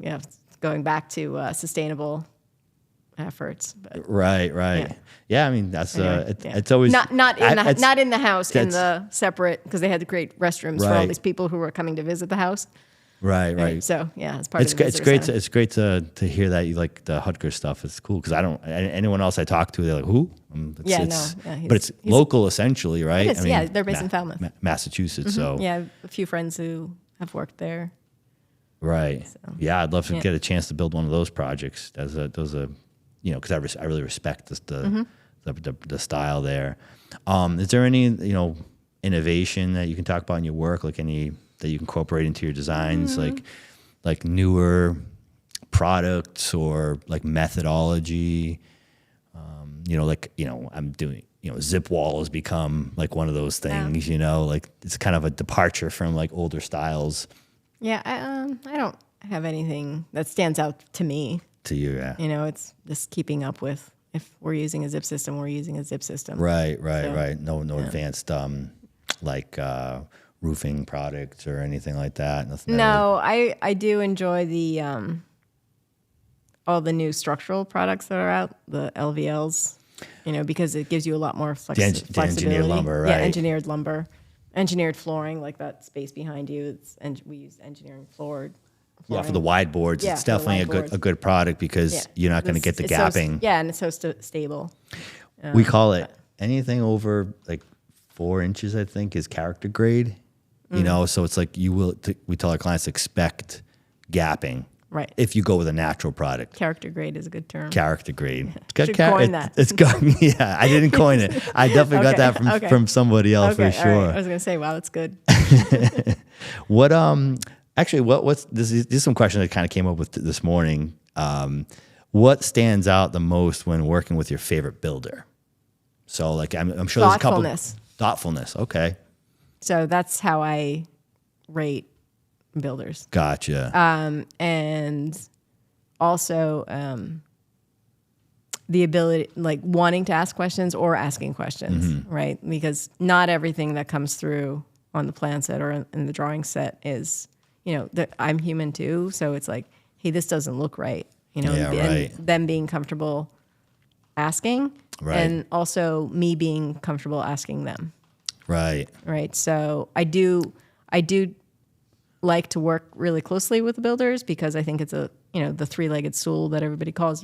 B: going back to sustainable efforts. But,
A: right. Yeah, I mean that's it's always
B: not in the house, in the separate, because they had to create restrooms for all these people who were coming to visit the house.
A: Right.
B: So it's part of the visitor center.
A: It's great to hear that you like the Hutker stuff. It's cool because I don't. Anyone else I talk to, they're like, who? But it's local essentially, right?
B: It is, they're based in Falmouth,
A: Massachusetts. So
B: a few friends who have worked there.
A: Right. So, I'd love to get a chance to build one of those projects. Because I really respect the style there. Is there any innovation that you can talk about in your work, like any that you can incorporate into your designs, like newer products or like methodology? I'm doing, zip wall has become like one of those things, like it's kind of a departure from like older styles.
B: Yeah, I don't have anything that stands out to me.
A: To you, yeah.
B: It's just keeping up with, if we're using a zip system, we're using a zip system.
A: Right. No advanced roofing products or anything like that. Nothing.
B: No, I do enjoy the all the new structural products that are out, the LVLs, because it gives you a lot more flexibility.
A: Engineered lumber, right?
B: Yeah, engineered lumber, engineered flooring, like that space behind you. We use engineering flooring.
A: Yeah, for the wide boards, it's definitely a good product because you're not going to get the gapping.
B: And it's so stable.
A: We call it anything over like 4 inches, I think, is character grade. So it's like we tell our clients to expect gapping.
B: Right.
A: If you go with a natural product.
B: Character grade is a good term.
A: Character grade.
B: Should coin that.
A: I didn't coin it. I definitely got that from somebody else for sure.
B: Right. I was going to say, wow, that's good.
A: What's this is some questions I kind of came up with this morning. What stands out the most when working with your favorite builder? So like I'm sure there's a couple. Thoughtfulness. Okay.
B: So that's how I rate builders.
A: Gotcha.
B: And also the ability, like wanting to ask questions or asking questions, right? Because not everything that comes through on the plan set or in the drawing set is, I'm human too. So it's like, hey, this doesn't look right. And them being comfortable asking, and also me being comfortable asking them. Right. So I do like to work really closely with the builders because I think it's the three-legged stool that everybody calls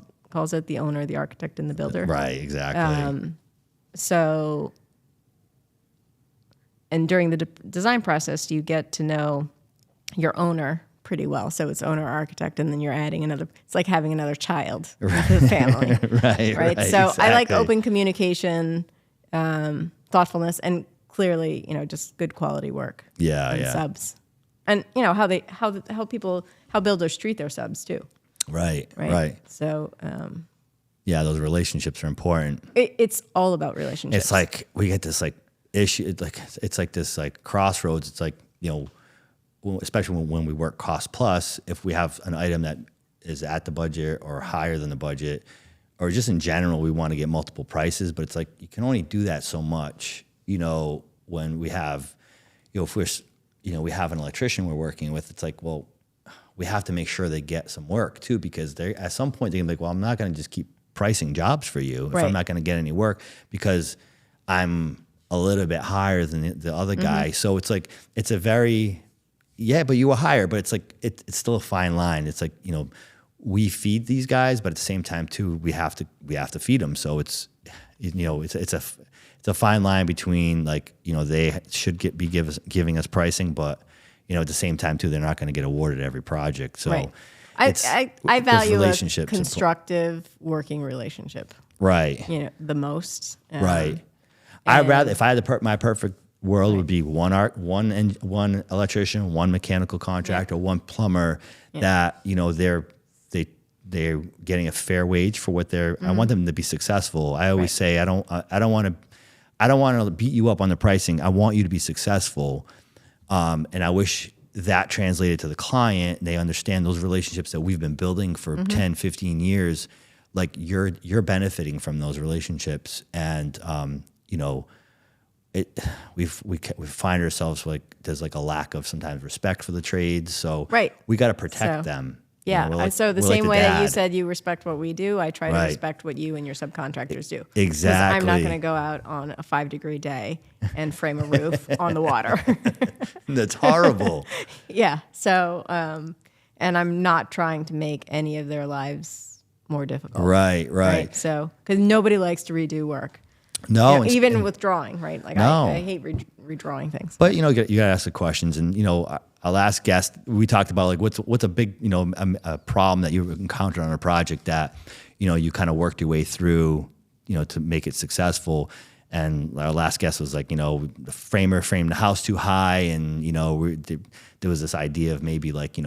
B: it, the owner, the architect, and the builder.
A: Right, exactly.
B: And during the design process, you get to know your owner pretty well. So it's owner, architect, and then you're adding another. It's like having another child into the family. Right. So exactly. I like open communication, thoughtfulness, and clearly, just good quality work.
A: Yeah.
B: Subs. and how builders treat their subs too.
A: Right.
B: So
A: yeah, those relationships are important.
B: It's all about relationships.
A: It's like we get this like issue, it's like this like crossroads. It's like, especially when we work cost plus, if we have an item that is at the budget or higher than the budget, or just in general, we want to get multiple prices, but it's like you can only do that so much, when we have, if we have an electrician we're working with, it's like, well, we have to make sure they get some work too, because they at some point they're gonna be like, well, I'm not gonna just keep pricing jobs for you if I'm not gonna get any work because I'm a little bit higher than the other guy. So it's like, it's a very, but you were higher, but it's like, it's still a fine line. It's like, we feed these guys, but at the same time too, we have to feed them. So it's a fine line between like, they should be giving us pricing, but at the same time too, they're not going to get awarded every project. So
B: I value a constructive working relationship.
A: Right.
B: The most.
A: Right. I'd rather, if I had my perfect world would be one electrician, one mechanical contractor, one plumber that, they're getting a fair wage for what they're, I want them to be successful. I always say, I don't want to beat you up on the pricing. I want you to be successful. And I wish that translated to the client. They understand those relationships that we've been building for 10, 15 years. Like you're benefiting from those relationships. And, we find ourselves like, there's like a lack of sometimes respect for the trades. So we got to protect them.
B: Yeah. So the same way that you said you respect what we do, I try to respect what you and your subcontractors do.
A: Exactly.
B: I'm not going to go out on a 5-degree day and frame a roof on the water.
A: That's horrible.
B: Yeah. So, and I'm not trying to make any of their lives more difficult.
A: Right.
B: So, because nobody likes to redo work.
A: No.
B: Even with drawing, right? Like I hate redrawing things.
A: But, you got to ask the questions. And, our last guest, we talked about like what's a big, a problem that you encountered on a project that, you kind of worked your way through, to make it successful. And our last guest was like, the framer framed the house too high. And, there was this idea of maybe like,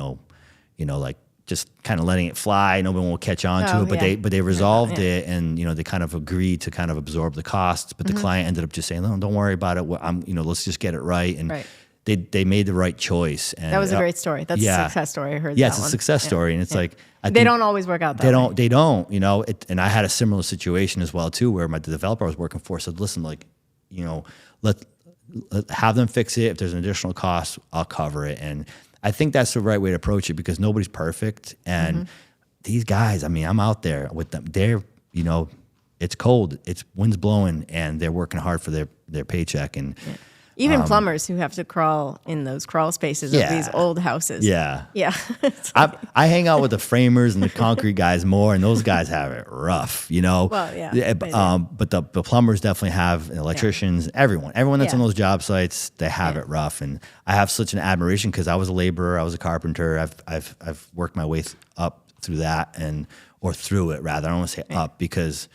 A: like just kind of letting it fly. Nobody will catch on to it, but they resolved it. And, they kind of agreed to kind of absorb the costs. But the client ended up just saying, no, don't worry about it. Let's just get it right. And they made the right choice. And
B: that was a great story. That's a success story. I heard that
A: it's a success story. And it's like,
B: they don't always work out that way.
A: They don't, and I had a similar situation as well too, where the developer I was working for said, listen, like, let have them fix it. If there's an additional cost, I'll cover it. And I think that's the right way to approach it because nobody's perfect. And these guys, I mean, I'm out there with them. They're, it's cold, it's wind's blowing, and they're working hard for their paycheck. And
B: even plumbers who have to crawl in those crawl spaces of these old houses.
A: Yeah.
B: I
A: hang out with the framers and the concrete guys more, and those guys have it rough,
B: Well, yeah.
A: But the plumbers definitely have, and electricians, everyone that's on those job sites, they have it rough. And I have such an admiration because I was a laborer, I was a carpenter. I've worked my way up through that, or through it rather. I don't want to say up because,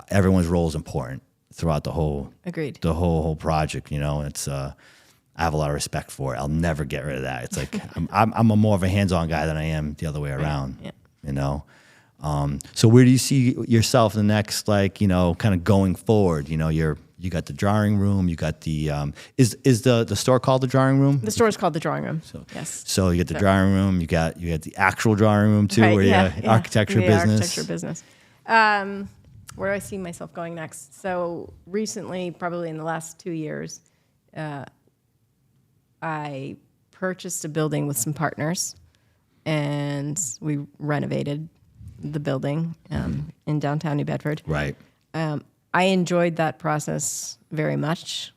A: everyone's role is important throughout the whole project, and it's I have a lot of respect for it. I'll never get rid of that. It's like I'm a more of a hands-on guy than I am the other way around. So where do you see yourself in the next, kind of going forward? You got the drawing room, you got the is the store called the drawing room?
B: The store is called the drawing room.
A: Yes. So you got the drawing room, you got the actual drawing room too, where architecture business.
B: Where do I see myself going next? So recently, probably in the last 2 years, I purchased a building with some partners, and we renovated the building in downtown New Bedford.
A: Right.
B: I enjoyed that process very much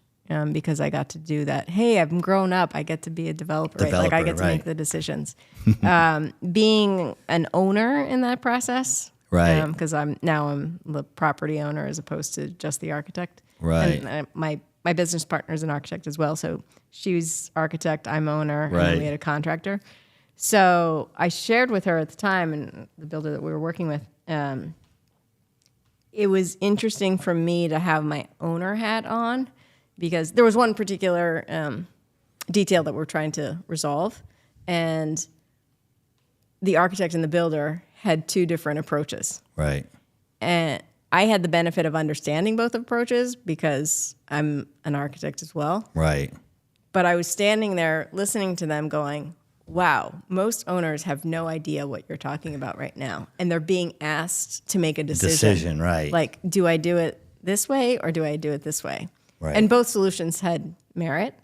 B: because I got to do that. Hey, I'm grown up. I get to be a developer. Right? Like I get to make the decisions. Being an owner in that process.
A: Right.
B: Because I'm the property owner as opposed to just the architect.
A: Right.
B: And my business partner is an architect as well. So she's architect, I'm owner, and then we had a contractor. So I shared with her at the time, and the builder that we were working with, it was interesting for me to have my owner hat on because there was one particular detail that we're trying to resolve. And the architect and the builder had two different approaches.
A: Right.
B: And I had the benefit of understanding both approaches because I'm an architect as well.
A: Right.
B: But I was standing there listening to them going, wow, most owners have no idea what you're talking about right now. And they're being asked to make a decision.
A: Right.
B: Like, do I do it this way or do I do it this way?
A: Right.
B: And both solutions had merit.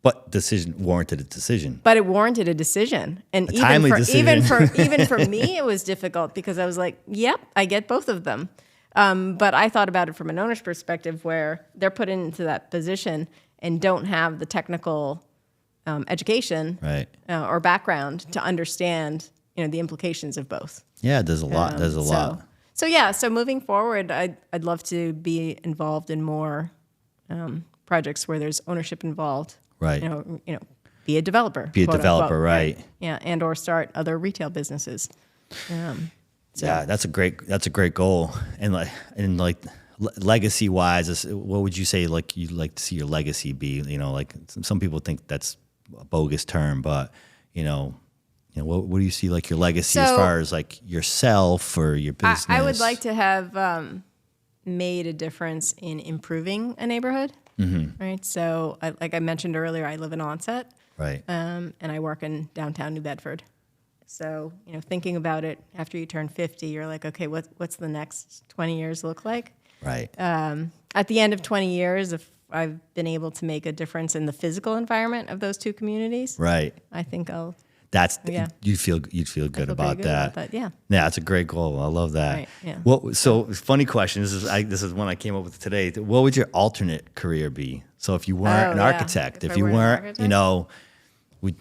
A: But decision warranted a decision.
B: But it warranted a decision. And
A: a timely decision.
B: even for me, it was difficult because I was like, yep, I get both of them. But I thought about it from an owner's perspective where they're put into that position and don't have the technical education
A: right.
B: Or background to understand, the implications of both.
A: Yeah, there's a lot. There's a lot.
B: So moving forward, I'd love to be involved in more projects where there's ownership involved.
A: Right.
B: Be a developer.
A: Be a developer, right?
B: Yeah, and or start other retail businesses.
A: Yeah, that's a great goal. And legacy wise, what would you say like you'd like to see your legacy be? Like some people think that's a bogus term, but what do you see like your legacy as far as like yourself or your business?
B: I would like to have made a difference in improving a neighborhood. Mm-hmm. Right. So like I mentioned earlier, I live in Onset.
A: Right.
B: And I work in downtown New Bedford. So, thinking about it after you turn 50, you're like, okay, what's the next 20 years look like?
A: Right.
B: At the end of 20 years, if I've been able to make a difference in the physical environment of those two communities,
A: right.
B: I think I'll.
A: You'd feel good about that.
B: Yeah.
A: Yeah, it's a great goal. I love that.
B: Right, yeah.
A: So funny question. This is one I came up with today. What would your alternate career be? So if you weren't an architect, if you weren't, would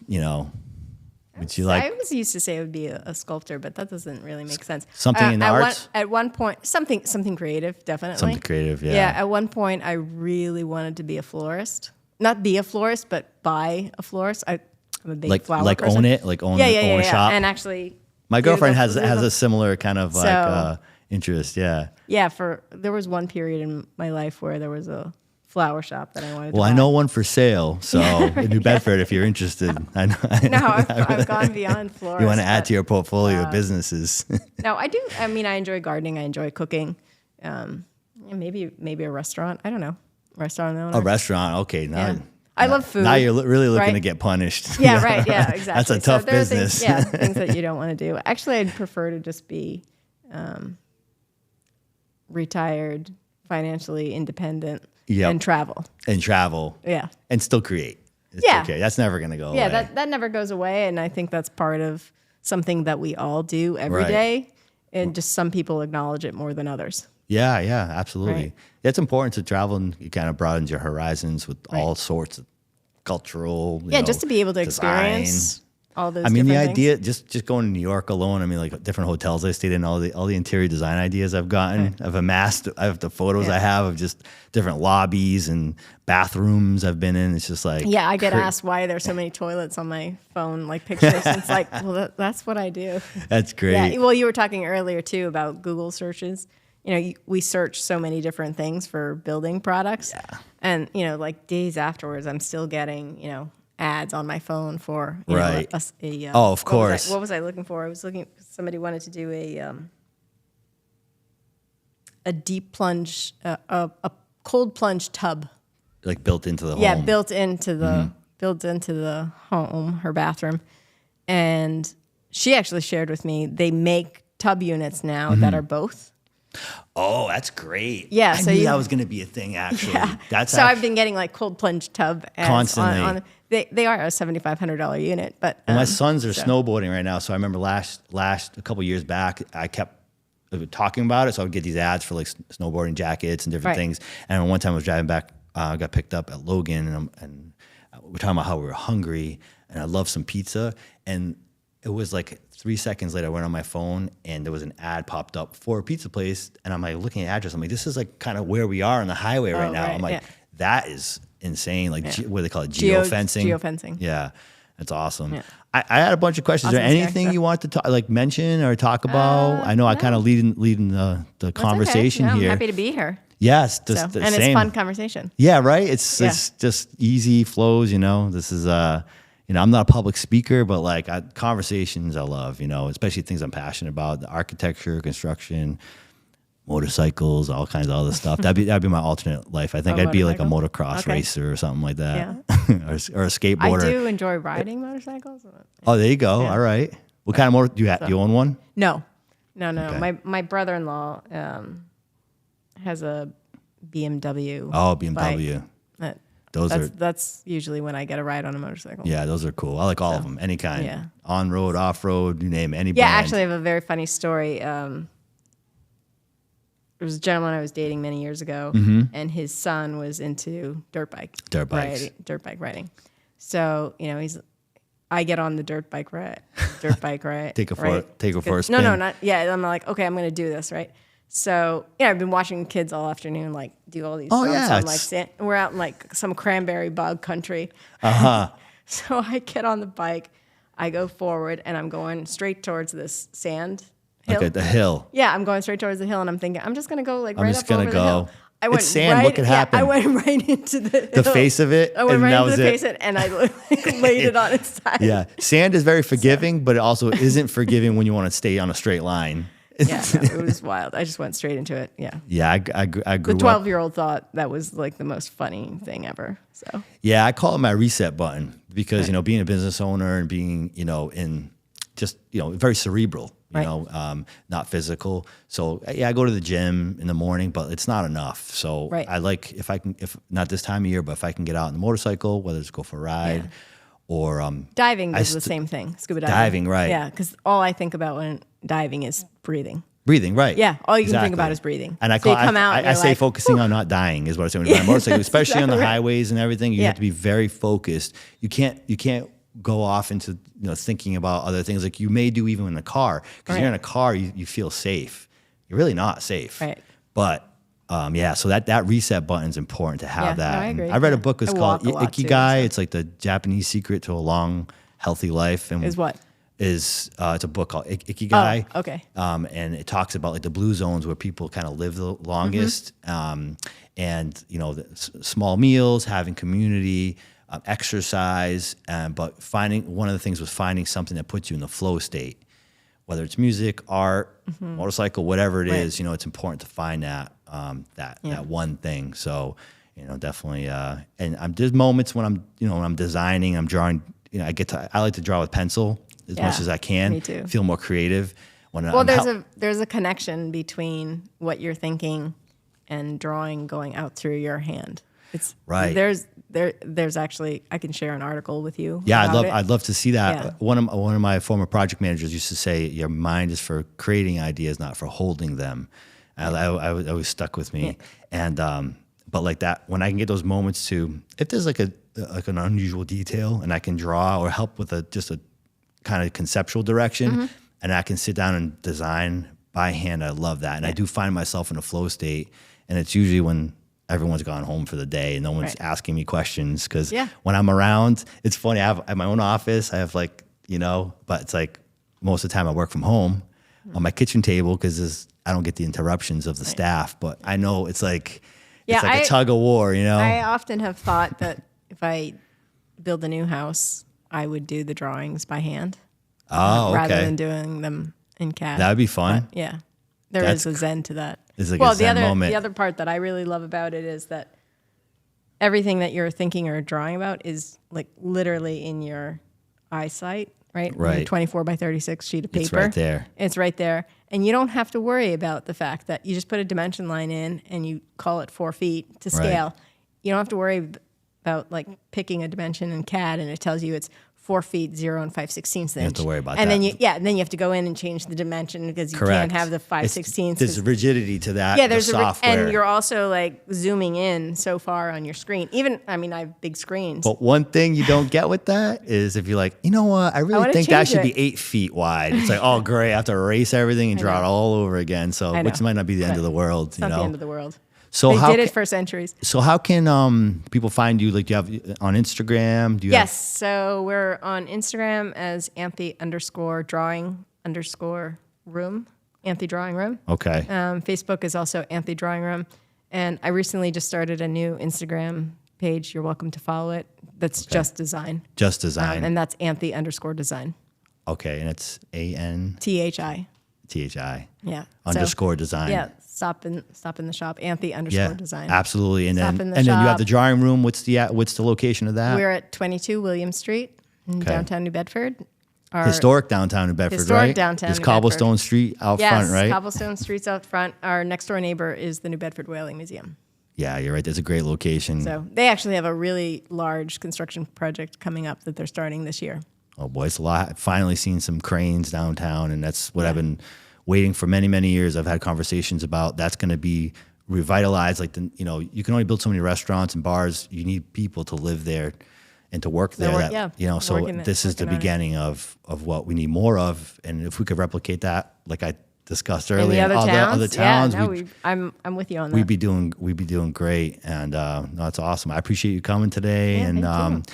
A: you like?
B: I was used to say it would be a sculptor, but that doesn't really make sense.
A: Something in the arts?
B: At one point, something creative, definitely.
A: Something creative, yeah.
B: Yeah, at one point, I really wanted to be a florist. Not be a florist, but buy a florist. I'm a big flower person.
A: Own a shop.
B: And actually,
A: my girlfriend has a similar kind of interest. Yeah.
B: Yeah. There was one period in my life where there was a flower shop that I wanted to buy.
A: I know one for sale. So in New Bedford, if you're interested, I know.
B: I've gone beyond florists.
A: You want to add to your portfolio of businesses?
B: No, I do. I mean, I enjoy gardening. I enjoy cooking. Maybe a restaurant. I don't know. Restaurant owner.
A: A restaurant. Okay.
B: I love food.
A: Now you're really looking to get punished.
B: Yeah, right. Yeah, exactly.
A: That's a tough business.
B: Things that you don't want to do. Actually, I'd prefer to just be retired, financially independent, and travel.
A: Yeah. And still create. It's okay. That's never going to go away.
B: Yeah, that never goes away. And I think that's part of something that we all do every day. And just some people acknowledge it more than others.
A: Yeah, absolutely. Right. It's important to travel, and it kind of broadens your horizons with all sorts of cultural.
B: Just to be able to experience all those.
A: I mean, the
B: things.
A: idea just going to New York alone. I mean, like different hotels I stayed in, all the interior design ideas I've gotten. I've amassed. I have the photos I have of just different lobbies and bathrooms I've been in. It's just like
B: I get asked why there's so many toilets on my phone, like pictures. And it's like, well, that's what I do.
A: That's great.
B: Yeah. Well, you were talking earlier too about Google searches. We search so many different things for building products. Yeah. And, like days afterwards, I'm still getting, ads on my phone for,
A: of course.
B: What was I looking for? Somebody wanted to do a deep plunge, a cold plunge tub.
A: Like built into the home.
B: Yeah, built into the home, her bathroom. And she actually shared with me, they make tub units now that are both.
A: Oh, that's great.
B: Yeah.
A: I knew that was going to be a thing, actually.
B: Yeah. I've been getting like cold plunge tub ads
A: constantly.
B: They are a $7,500 unit, but
A: my sons are snowboarding right now. So I remember last a couple years back, I kept talking about it. So I would get these ads for like snowboarding jackets and different things. And one time I was driving back, I got picked up at Logan, and we're talking about how we were hungry, and I love some pizza. And it was like 3 seconds later, I went on my phone and there was an ad popped up for a pizza place. And I'm like looking at the address. I'm like, this is like kind of where we are on the highway right now. I'm like, that is insane. Like, what do they call it? Geofencing?
B: Geofencing.
A: Yeah. That's awesome. Yeah. I had a bunch of questions.
B: Awesome.
A: Is there anything you want to mention or talk about? I know I kind of leading the conversation here.
B: I'm happy to be here.
A: Yes,
B: So, and it's fun conversation.
A: Yeah, right. It's just easy flows. This is I'm not a public speaker, but like conversations I love. Especially things I'm passionate about: the architecture, construction, motorcycles, all kinds of other stuff. That'd be my alternate life. I think I'd be like a motocross racer or something like that, or a skateboarder.
B: I do enjoy riding motorcycles.
A: Oh, there you go. Yeah. All right. What kind of motor do you have? Do you own one?
B: No.
A: Okay.
B: My brother-in-law has a BMW.
A: Oh, BMW.
B: That's usually when I get a ride on a motorcycle.
A: Yeah, those are cool. I like all of them, any kind. Yeah. On road, off road, you name it, any brand.
B: Actually, I have a very funny story. There was a gentleman I was dating many years ago, and his son was into dirt bikes. Riding. So I get on the dirt bike ride.
A: Take a for a spin.
B: No, not yeah. I'm like, okay, I'm going to do this, right? So I've been watching kids all afternoon, like do all these.
A: Oh yeah,
B: we're out in like some cranberry bog country. So I get on the bike, I go forward, and I'm going straight towards this sand hill.
A: Okay, the hill.
B: Yeah, I'm going straight towards the hill, and I'm thinking I'm just going to go right up over the hill.
A: It's sand. What could happen?
B: I went right into the
A: face of it.
B: I went right into the face of it, and I laid it on its side.
A: Yeah, sand is very forgiving, but it also isn't forgiving when you want to stay on a straight line.
B: It was wild. I just went straight into it. Yeah.
A: Yeah, I grew up.
B: The 12-year-old thought that was like the most funny thing ever. So. Yeah,
A: I call it my reset button because being a business owner and being in just very cerebral. Not physical. So I go to the gym in the morning, but it's not enough. So I like if not this time of year, but if I can get out on the motorcycle, whether it's go for a ride or
B: diving is the same thing. Scuba diving.
A: Diving, right?
B: Yeah, because all I think about when diving is breathing.
A: Breathing, right?
B: Yeah, all you can think about is breathing.
A: And I say focusing on not dying is what I say when you're on a motorcycle, especially on the highways and everything. You have to be very focused. You can't go off into thinking about other things like you may do even in a car because you're in a car you feel safe. You're really not safe.
B: Right.
A: But so that reset button is important to have that.
B: No, I agree.
A: I read a book. It's called Ikigai. It's like the Japanese secret to a long, healthy life. And
B: is what?
A: It's a book called Ikigai.
B: Oh, okay.
A: And it talks about like the blue zones where people kind of live the longest. And the small meals, having community, exercise, but one of the things was finding something that puts you in the flow state, whether it's music, art, motorcycle, whatever it is. It's important to find that one thing. So definitely. And there's moments when I'm designing, I'm drawing. I like to draw with pencil as much as I can.
B: Me too.
A: Feel more creative.
B: There's a connection between what you're thinking and drawing going out through your hand. It's right. There's actually, I can share an article with you.
A: Yeah, I'd love to see that. Yeah. One of my former project managers used to say, "Your mind is for creating ideas, not for holding them." And I always stuck with me. Yeah. And but like that, when I can get those moments to, if there's like an unusual detail, and I can draw or help with just a kind of conceptual direction, and I can sit down and design by hand. I love that, and I do find myself in a flow state, and it's usually when everyone's gone home for the day and no one's asking me questions. Because when I'm around, it's funny. I have my own office. I have but it's like most of the time I work from home on my kitchen table because I don't get the interruptions of the staff. But I know it's like a tug of war.
B: I often have thought that if I build a new house, I would do the drawings by hand.
A: Oh,
B: rather than doing them in CAD.
A: That would be fun.
B: But, there is a zen to that.
A: It's like a zen moment.
B: The other part that I really love about it is that everything that you're thinking or drawing about is like literally in your eyesight, right?
A: Right.
B: Your 24 by 36 sheet of paper.
A: It's right there.
B: It's right there. And you don't have to worry about the fact that you just put a dimension line in and you call it 4 feet to scale.
A: Right.
B: You don't have to worry about like picking a dimension in CAD and it tells you it's 4 feet 0 and 5/16 inch.
A: You have to worry about
B: and
A: that.
B: Then you have to go in and change the dimension because you can't have the 5/16.
A: There's rigidity to that.
B: Yeah, there's
A: software.
B: and you're also like zooming in so far on your screen. I have big screens.
A: But one thing you don't get with that is if you're like, you know what, I really think that should be 8 feet wide. It's like, oh great, I have to erase everything and draw it all over again. So which might not be the end of the world.
B: It's not the end of the world.
A: So
B: they did it for centuries.
A: So how can people find you? Like, do you have on Instagram?
B: So we're on Instagram as Anthi _drawing_room, Anthi Drawing Room.
A: Okay.
B: Facebook is also Anthi Drawing Room. And I recently just started a new Instagram page. You're welcome to follow it. That's Just Design.
A: Just Design.
B: And that's Anthi_design.
A: Okay, and it's
B: THI.
A: THI.
B: Yeah.
A: _ design.
B: Yeah. Stop in the shop. Anthi_design.
A: Absolutely. And
B: Stop
A: then
B: in the
A: and then you have
B: shop.
A: the drawing room. What's the location of that?
B: We're at 22 William Street in downtown New Bedford.
A: Historic downtown New Bedford,
B: historic
A: right?
B: downtown
A: There's
B: New
A: cobblestone
B: Bedford.
A: street out
B: Yes,
A: front, right?
B: cobblestone streets out front. Our next door neighbor is the New Bedford Whaling Museum.
A: Yeah, you're right. That's a great location.
B: So they actually have a really large construction project coming up that they're starting this year.
A: Oh boy, it's a lot. I've finally seen some cranes downtown, and that's what I've been waiting for many, many years. I've had conversations about that's going to be revitalized. Like you can only build so many restaurants and bars. You need people to live there and to work there. So this is the beginning of what we need more of. And if we could replicate that, like I discussed earlier,
B: in the other towns,
A: I'm
B: with you on that.
A: We'd be doing great. And no, that's awesome. I appreciate you coming today.
B: Yeah,
A: and
B: thank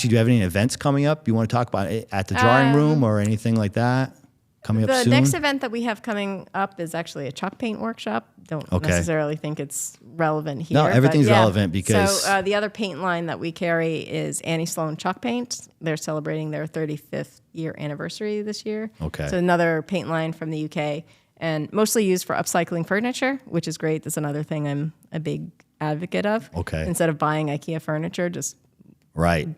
A: you do you have any events coming up? You want to talk about it at the drawing room or anything like that? Coming up soon?
B: The next event that we have coming up is actually a chalk paint workshop. Don't necessarily think it's relevant here.
A: No, everything's relevant because...
B: So the other paint line that we carry is Annie Sloan Chalk Paint. They're celebrating their 35th year anniversary this year.
A: Okay.
B: So another paint line from the UK and mostly used for upcycling furniture, which is great. That's another thing I'm a big advocate of.
A: Okay.
B: Instead of buying IKEA furniture, just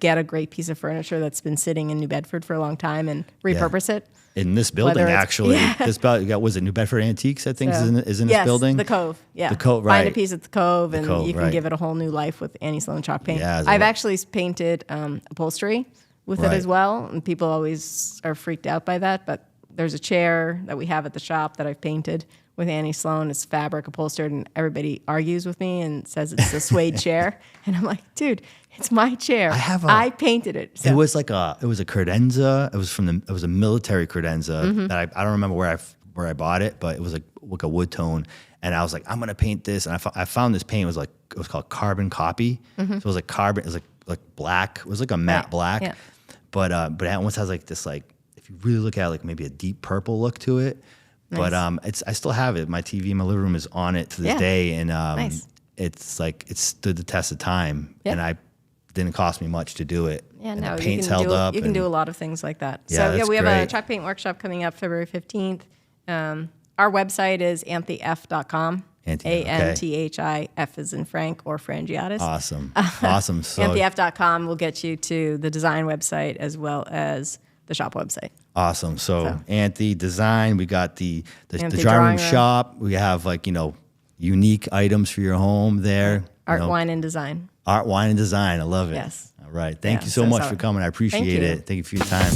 B: get a great piece of furniture that's been sitting in New Bedford for a long time and repurpose it.
A: In this building, actually, this was it New Bedford Antiques? I think is in this building.
B: The Cove. Yeah,
A: the Cove. Right.
B: Find a piece at the Cove, and you can give it a whole new life with Annie Sloan chalk paint.
A: Yeah,
B: I've actually painted upholstery with it as well, and people always are freaked out by that. But there's a chair that we have at the shop that I've painted with Annie Sloan. It's fabric upholstered, and everybody argues with me and says it's a suede chair, and I'm like, dude. It's my chair. I painted it. So.
A: It was a credenza. It was a military credenza that I don't remember where I bought it, but it was like a wood tone. And I was like, I'm gonna paint this. And I found this paint. It was called carbon copy. So it was like carbon. It was like black. It was like a matte black. Yeah. But it almost has like this if you really look at it, like maybe a deep purple look to it. Nice. But I still have it. My TV in my living room is on it to this day, and it's like it stood the test of time. And I didn't cost me much to do it.
B: Yeah,
A: and
B: no,
A: the paint's held up.
B: You can do a lot of things like that.
A: Yeah,
B: so we have a chalk paint workshop coming up February 15th. Our website is anthif.com. ANTHIF is in Frank or Frangiadis.
A: Awesome. Awesome. So
B: anthif.com will get you to the design website as well as the shop website.
A: Awesome. So Anthi Design, we got the drawing room shop. We have unique items for your home there.
B: Art, wine, and design.
A: Art, wine, and design. I love it.
B: Yes.
A: All right. Thank you so much for coming. I appreciate it. Thank you for your time.